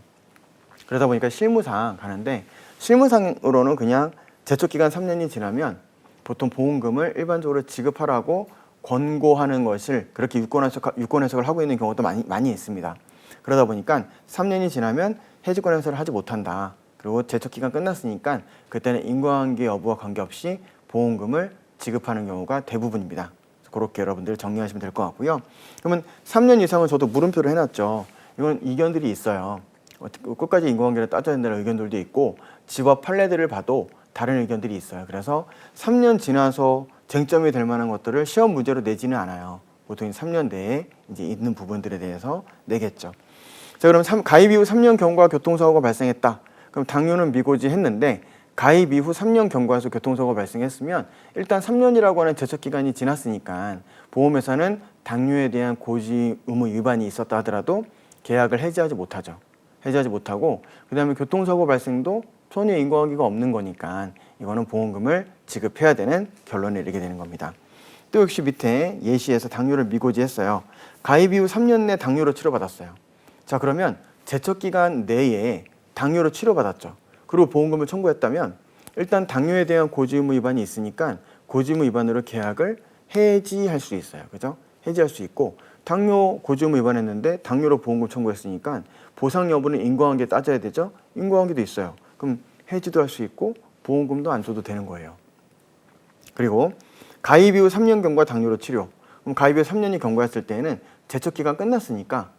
그러다 보니까 실무상 가는데 실무상으로는 그냥 제척기간 3년이 지나면 보통 보험금을 일반적으로 지급하라고 권고하는 것을 그렇게 유권 해석을 하고 있는 경우도 많이 있습니다. 그러다 보니까 3년이 지나면 해지권 행사를 하지 못한다. 그리고 제척기간 끝났으니까 그때는 인과관계 여부와 관계없이 보험금을 지급하는 경우가 대부분입니다. 그렇게 여러분들 정리하시면 될 것 같고요. 그러면 3년 이상은 저도 물음표를 해놨죠. 이건 이견들이 있어요. 끝까지 인과관계를 따져야 된다는 의견들도 있고 집업 판례들을 봐도 다른 의견들이 있어요. 그래서 3년 지나서 쟁점이 될 만한 것들을 시험 문제로 내지는 않아요. 보통 3년 내에 이제 있는 부분들에 대해서 내겠죠. 자, 그럼 가입 이후 3년 경과 교통사고가 발생했다. 그럼 당뇨는 미고지 했는데 가입 이후 3년 경과에서 교통사고가 발생했으면 일단 3년이라고 하는 제척기간이 지났으니까 보험회사는 당뇨에 대한 고지 의무 위반이 있었다 하더라도 계약을 해지하지 못하죠. 해지하지 못하고 그 다음에 교통사고 발생도 전혀 인과관계가 없는 거니까 이거는 보험금을 지급해야 되는 결론에 이르게 되는 겁니다. 또 역시 밑에 예시에서 당뇨를 미고지했어요. 가입 이후 3년 내 당뇨로 치료받았어요. 자, 그러면 제척기간 내에 당뇨로 치료받았죠. 그리고 보험금을 청구했다면 일단 당뇨에 대한 고지 의무 위반이 있으니까 고지 의무 위반으로 계약을 해지할 수 있어요. 그죠? 해지할 수 있고 당뇨 고지 의무 위반했는데 당뇨로 보험금 청구했으니까 보상 여부는 인과관계 따져야 되죠? 인과관계도 있어요. 그럼 해지도 할 수 있고 보험금도 안 줘도 되는 거예요. 그리고 가입 이후 3년 경과 당뇨로 치료. 그럼 가입 이후 3년이 경과했을 때는 제척기간 끝났으니까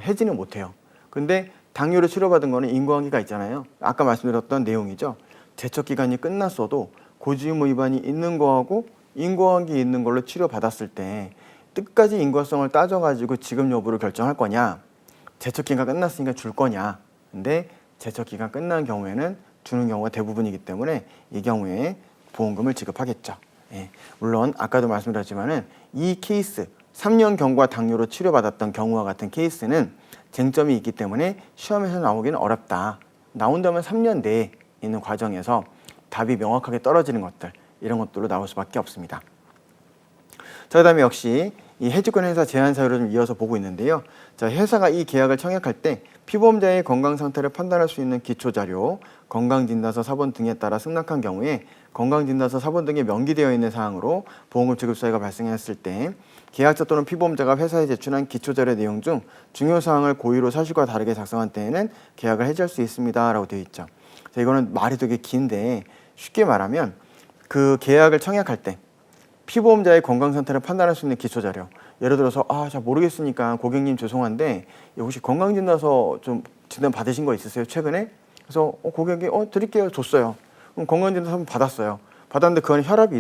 해지는 못해요. 근데 당뇨로 치료받은 거는 인과관계가 있잖아요. 아까 말씀드렸던 내용이죠. 제척기간이 끝났어도 고지 의무 위반이 있는 거하고 인과관계 있는 걸로 치료받았을 때 끝까지 인과성을 따져가지고 지급 여부를 결정할 거냐, 제척기간 끝났으니까 줄 거냐. 근데 제척기간 끝난 경우에는 주는 경우가 대부분이기 때문에 이 경우에 보험금을 지급하겠죠. 예. 물론 아까도 말씀드렸지만은 이 케이스 3년 경과 당뇨로 치료받았던 경우와 같은 케이스는 쟁점이 있기 때문에 시험에서 나오기는 어렵다. 나온다면 3년 내에 있는 과정에서 답이 명확하게 떨어지는 것들, 이런 것들로 나올 수밖에 없습니다. 자, 그다음에 역시 이 해지권 행사 제한 사유를 좀 이어서 보고 있는데요. 자, 회사가 이 계약을 청약할 때 피보험자의 건강 상태를 판단할 수 있는 기초 자료, 건강진단서 사본 등에 따라 승낙한 경우에 건강진단서 사본 등에 명기되어 있는 사항으로 보험금 지급 사유가 발생했을 때 계약자 또는 피보험자가 회사에 제출한 기초 자료 내용 중 중요 사항을 고의로 사실과 다르게 작성한 때에는 계약을 해지할 수 있습니다라고 되어 있죠. 자, 이거는 말이 되게 긴데 쉽게 말하면 그 계약을 청약할 때 피보험자의 건강 상태를 판단할 수 있는 기초 자료. 예를 들어서 잘 모르겠으니까 고객님 죄송한데 혹시 건강진단서 좀 진단 받으신 거 있으세요 최근에? 그래서 고객이 드릴게요 줬어요. 그럼 건강진단서 한번 받았어요. 받았는데 그 안에 혈압이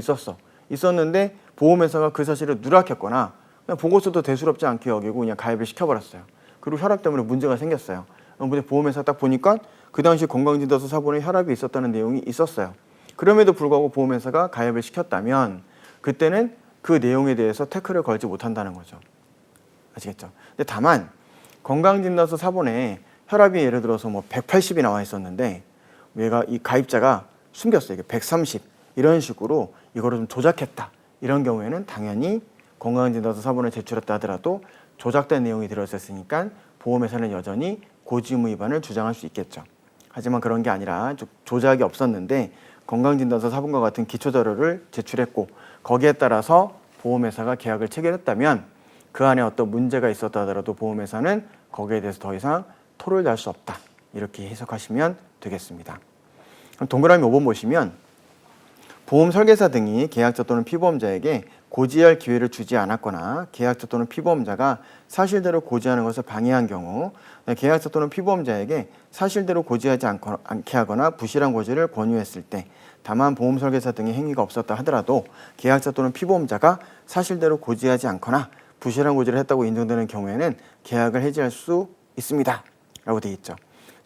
있었는데 보험회사가 그 사실을 누락했거나 그냥 보고서도 대수롭지 않게 여기고 그냥 가입을 시켜버렸어요. 그리고 혈압 때문에 문제가 생겼어요. 근데 보험회사 딱 보니까 그 당시 건강진단서 사본에 혈압이 있었다는 내용이 있었어요. 그럼에도 불구하고 보험회사가 가입을 시켰다면 그때는 그 내용에 대해서 태클을 걸지 못한다는 거죠. 아시겠죠? 근데 다만 건강진단서 사본에 혈압이 예를 들어서 180이 나와 있었는데 얘가 이 가입자가 숨겼어요. 이게 130 이런 식으로 이거를 좀 조작했다. 이런 경우에는 당연히 건강진단서 사본을 제출했다 하더라도 조작된 내용이 들어있었으니까 보험회사는 여전히 고지 의무 위반을 주장할 수 있겠죠. 하지만 그런 게 아니라 조작이 없었는데 건강진단서 사본과 같은 기초자료를 제출했고 거기에 따라서 보험회사가 계약을 체결했다면 그 안에 어떤 문제가 있었다 하더라도 보험회사는 거기에 대해서 더 이상 토를 달 수 없다. 이렇게 해석하시면 되겠습니다. 그럼 동그라미 5번 보시면 보험 설계사 등이 계약자 또는 피보험자에게 고지할 기회를 주지 않았거나 계약자 또는 피보험자가 사실대로 고지하는 것을 방해한 경우 계약자 또는 피보험자에게 사실대로 고지하지 않게 하거나 부실한 고지를 권유했을 때 다만 보험 설계사 등의 행위가 없었다 하더라도 계약자 또는 피보험자가 사실대로 고지하지 않거나 부실한 고지를 했다고 인정되는 경우에는 계약을 해지할 수 있습니다. 라고 되어 있죠.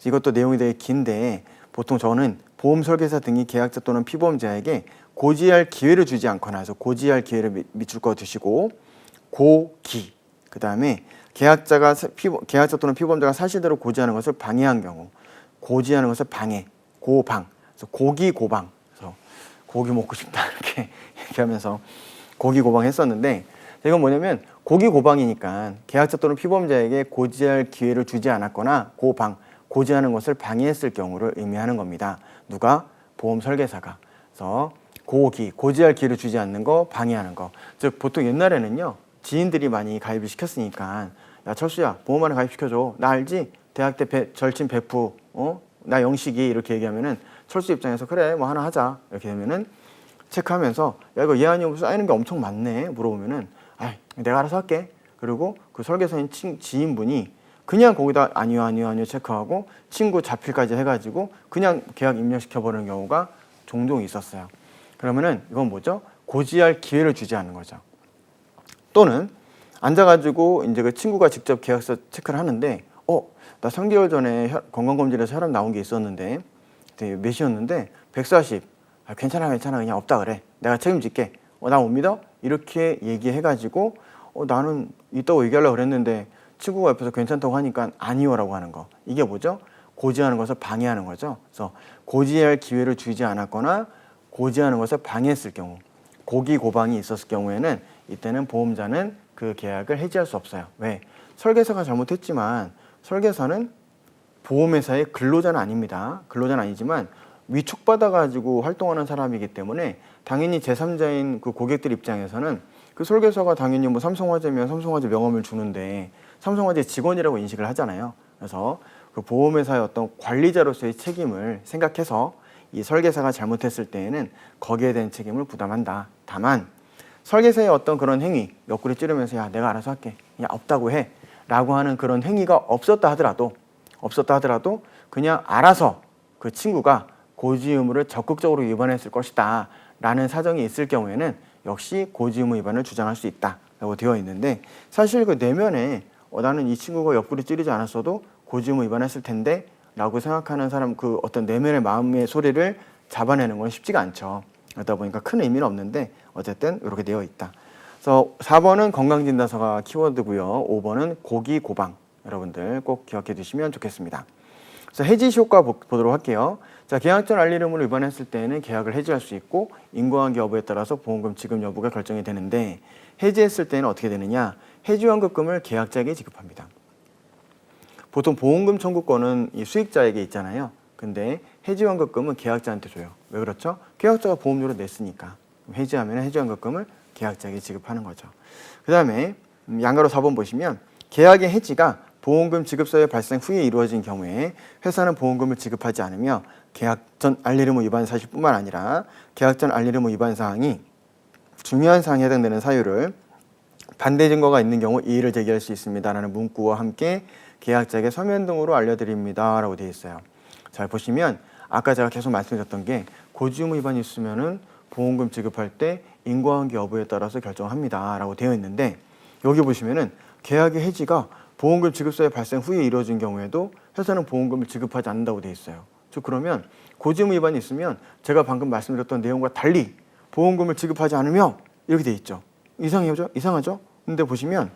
이것도 내용이 되게 긴데 보통 저는 보험 설계사 등이 계약자 또는 피보험자에게 고지할 기회를 주지 않거나 해서 고지할 기회를 밑줄 그어 두시고 고기 그 다음에 계약자 또는 피보험자가 사실대로 고지하는 것을 방해한 경우 고지하는 것을 방해 고방 그래서 고기 고방 그래서 고기 먹고 싶다 이렇게 얘기하면서 고기 고방 했었는데 이건 뭐냐면 고기 고방이니까 계약자 또는 피보험자에게 고지할 기회를 주지 않았거나 고방 고지하는 것을 방해했을 경우를 의미하는 겁니다. 누가? 보험 설계사가. 그래서 고지할 기회를 주지 않는 거, 방해하는 거. 즉 보통 옛날에는요. 지인들이 많이 가입을 시켰으니까 야 철수야 보험 하나 가입시켜줘. 나 알지? 대학 때 절친 베프 나 영식이 이렇게 얘기하면은 철수 입장에서 그래 뭐 하나 하자 이렇게 되면은 체크하면서 야 이거 예안이 무슨 쌓이는 게 엄청 많네 물어보면은 아 내가 알아서 할게. 그리고 그 설계사인 지인분이 그냥 거기다 아니요 체크하고 친구 자필까지 해가지고 그냥 계약 입력시켜버리는 경우가 종종 있었어요. 그러면은 이건 뭐죠? 고지할 기회를 주지 않는 거죠. 또는 앉아가지고 이제 그 친구가 직접 계약서 체크를 하는데 나 3개월 전에 건강검진에서 혈압 나온 게 있었는데 몇이었는데 140 괜찮아 그냥 없다 그래 내가 책임질게 나 못 믿어? 이렇게 얘기해가지고 나는 있다고 얘기하려고 그랬는데 친구가 옆에서 괜찮다고 하니까 아니요라고 하는 거. 이게 뭐죠? 고지하는 것을 방해하는 거죠. 그래서 고지할 기회를 주지 않았거나 고지하는 것을 방해했을 경우 고기 고방이 있었을 경우에는 이때는 보험자는 그 계약을 해지할 수 없어요. 왜? 설계사가 잘못했지만 설계사는 보험회사의 근로자는 아닙니다. 근로자는 아니지만 위촉받아가지고 활동하는 사람이기 때문에 당연히 제3자인 그 고객들 입장에서는 그 설계사가 당연히 뭐 삼성화재면 삼성화재 명함을 주는데 삼성화재 직원이라고 인식을 하잖아요. 그래서 그 보험회사의 어떤 관리자로서의 책임을 생각해서 이 설계사가 잘못했을 때에는 거기에 대한 책임을 부담한다. 다만 설계사의 어떤 그런 행위, 옆구리 찌르면서 야 내가 알아서 할게. 야 없다고 해. 라고 하는 그런 행위가 없었다 하더라도 그냥 알아서 그 친구가 고지 의무를 적극적으로 위반했을 것이다. 라는 사정이 있을 경우에는 역시 고지 의무 위반을 주장할 수 있다. 라고 되어 있는데 사실 그 내면에 나는 이 친구가 옆구리 찌르지 않았어도 고지 의무 위반했을 텐데 라고 생각하는 사람 그 어떤 내면의 마음의 소리를 잡아내는 건 쉽지가 않죠. 그러다 보니까 큰 의미는 없는데 어쨌든 이렇게 되어 있다. 그래서 4번은 건강진단서가 키워드고요. 5번은 고기 고방. 여러분들 꼭 기억해 두시면 좋겠습니다. 그래서 해지 효과 보도록 할게요. 자, 계약 전 알릴 의무를 위반했을 때는 계약을 해지할 수 있고 인과관계 여부에 따라서 보험금 지급 여부가 결정이 되는데 해지했을 때는 어떻게 되느냐? 해지환급금을 계약자에게 지급합니다. 보통 보험금 청구권은 이 수익자에게 있잖아요. 근데 해지환급금은 계약자한테 줘요. 왜 그렇죠? 계약자가 보험료를 냈으니까. 해지하면 해지환급금을 계약자에게 지급하는 거죠. 그 다음에 양가로 4번 보시면 계약의 해지가 보험금 지급서의 발생 후에 이루어진 경우에 회사는 보험금을 지급하지 않으며 계약 전 알릴 의무 위반 사실뿐만 아니라 계약 전 알릴 의무 위반 사항이 중요한 사항에 해당되는 사유를 반대 증거가 있는 경우 이의를 제기할 수 있습니다라는 문구와 함께 계약자에게 서면 등으로 알려드립니다 라고 되어 있어요. 잘 보시면 아까 제가 계속 말씀드렸던 게 고지 의무 위반이 있으면은 보험금 지급할 때 인과관계 여부에 따라서 결정합니다 라고 되어 있는데 여기 보시면은 계약의 해지가 보험금 지급서의 발생 후에 이루어진 경우에도 회사는 보험금을 지급하지 않는다고 되어 있어요. 즉 그러면 고지 의무 위반이 있으면 제가 방금 말씀드렸던 내용과 달리 보험금을 지급하지 않으며 이렇게 되어 있죠. 이상하죠? 근데 보시면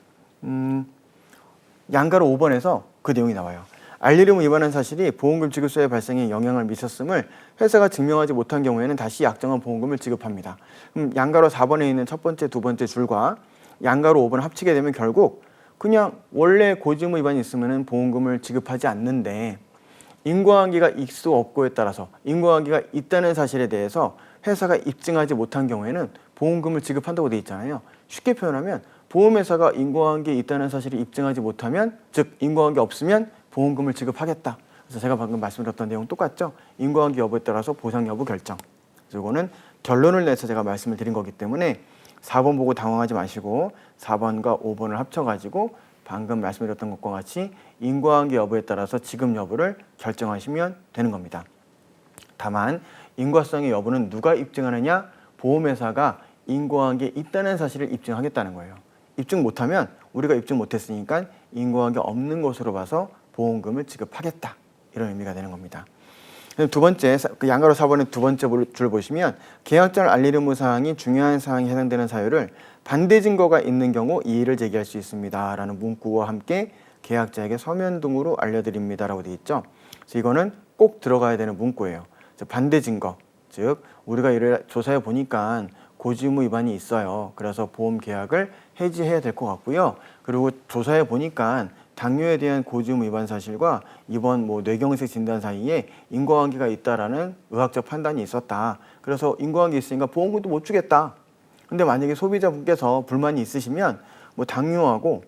양가로 5번에서 그 내용이 나와요. 알릴 의무 위반한 사실이 보험금 지급서의 발생에 영향을 미쳤음을 회사가 증명하지 못한 경우에는 다시 약정한 보험금을 지급합니다. 그럼 양가로 4번에 있는 첫 번째, 두 번째 줄과 양가로 5번을 합치게 되면 결국 그냥 원래 고지 의무 위반이 있으면 보험금을 지급하지 않는데 인과관계가 있고 없고에 따라서 인과관계가 있다는 사실에 대해서 회사가 입증하지 못한 경우에는 보험금을 지급한다고 돼 있잖아요. 쉽게 표현하면 보험회사가 인과관계에 있다는 사실을 입증하지 못하면, 즉 인과관계 없으면 보험금을 지급하겠다. 그래서 제가 방금 말씀드렸던 내용 똑같죠? 인과관계 여부에 따라서 보상 여부 결정. 이거는 결론을 내서 제가 말씀을 드린 거기 때문에 4번 보고 당황하지 마시고 4번과 5번을 합쳐가지고 방금 말씀드렸던 것과 같이 인과관계 여부에 따라서 지급 여부를 결정하시면 되는 겁니다. 다만 인과성의 여부는 누가 입증하느냐? 보험회사가 인과관계에 있다는 사실을 입증하겠다는 거예요. 입증 못하면 우리가 입증 못했으니까 인과관계 없는 것으로 봐서 보험금을 지급하겠다. 이런 의미가 되는 겁니다. 두 번째, 그 양가로 4번의 두 번째 줄 보시면 계약자를 알릴 의무 사항이 중요한 사항에 해당되는 사유를 반대 증거가 있는 경우 이의를 제기할 수 있습니다. 라는 문구와 함께 계약자에게 서면 등으로 알려드립니다. 라고 되어 있죠. 그래서 이거는 꼭 들어가야 되는 문구예요. 반대 증거, 즉 우리가 이를 조사해 보니까 고지 의무 위반이 있어요. 그래서 보험 계약을 해지해야 될 것 같고요. 그리고 조사해 보니까 당뇨에 대한 고지 의무 위반 사실과 이번 뇌경색 진단 사이에 인과관계가 있다라는 의학적 판단이 있었다. 그래서 인과관계 있으니까 보험금도 못 주겠다. 근데 만약에 소비자분께서 불만이 있으시면 당뇨하고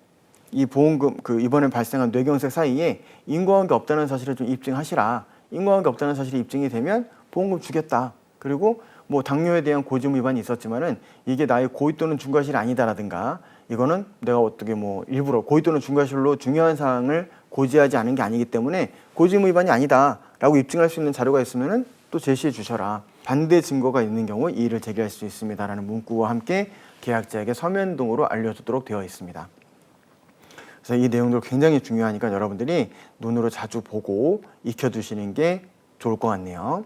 이 보험금 이번에 발생한 뇌경색 사이에 인과관계 없다는 사실을 좀 입증하시라. 인과관계 없다는 사실이 입증이 되면 보험금 주겠다. 그리고 당뇨에 대한 고지 의무 위반이 있었지만은 이게 나의 고의 또는 중과실이 아니다라든가, 이거는 내가 어떻게 일부러 고의 또는 중과실로 중요한 사항을 고지하지 않은 게 아니기 때문에 고지 의무 위반이 아니다라고 입증할 수 있는 자료가 있으면은 또 제시해 주셔라. 반대 증거가 있는 경우 이의를 제기할 수 있습니다라는 문구와 함께 계약자에게 서면 등으로 알려주도록 되어 있습니다. 그래서 이 내용들 굉장히 중요하니까 여러분들이 눈으로 자주 보고 익혀두시는 게 좋을 것 같네요.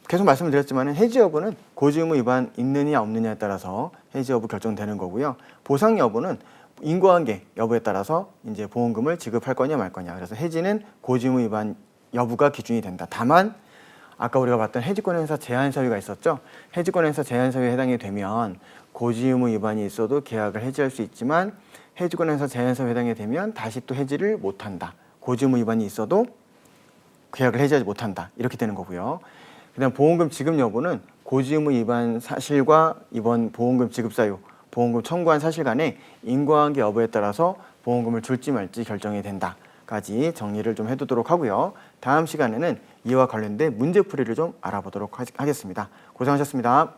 계속 말씀을 드렸지만 해지 여부는 고지 의무 위반 있느냐 없느냐에 따라서 해지 여부 결정되는 거고요. 보상 여부는 인과관계 여부에 따라서 이제 보험금을 지급할 거냐 말 거냐. 그래서 해지는 고지 의무 위반 여부가 기준이 된다. 다만 아까 우리가 봤던 해지권 행사 제한 사유가 있었죠. 해지권 행사 제한 사유에 해당이 되면 고지 의무 위반이 있어도 계약을 해지할 수 있지만 해지권 행사 제한 사유에 해당이 되면 다시 또 해지를 못한다. 고지 의무 위반이 있어도 계약을 해지하지 못한다. 이렇게 되는 거고요. 그다음 보험금 지급 여부는 고지 의무 위반 사실과 이번 보험금 지급 사유, 보험금 청구한 사실 간의 인과관계 여부에 따라서 보험금을 줄지 말지 결정이 된다까지 정리를 좀 해두도록 하고요. 다음 시간에는 이와 관련된 문제풀이를 좀 알아보도록 하겠습니다. 고생하셨습니다.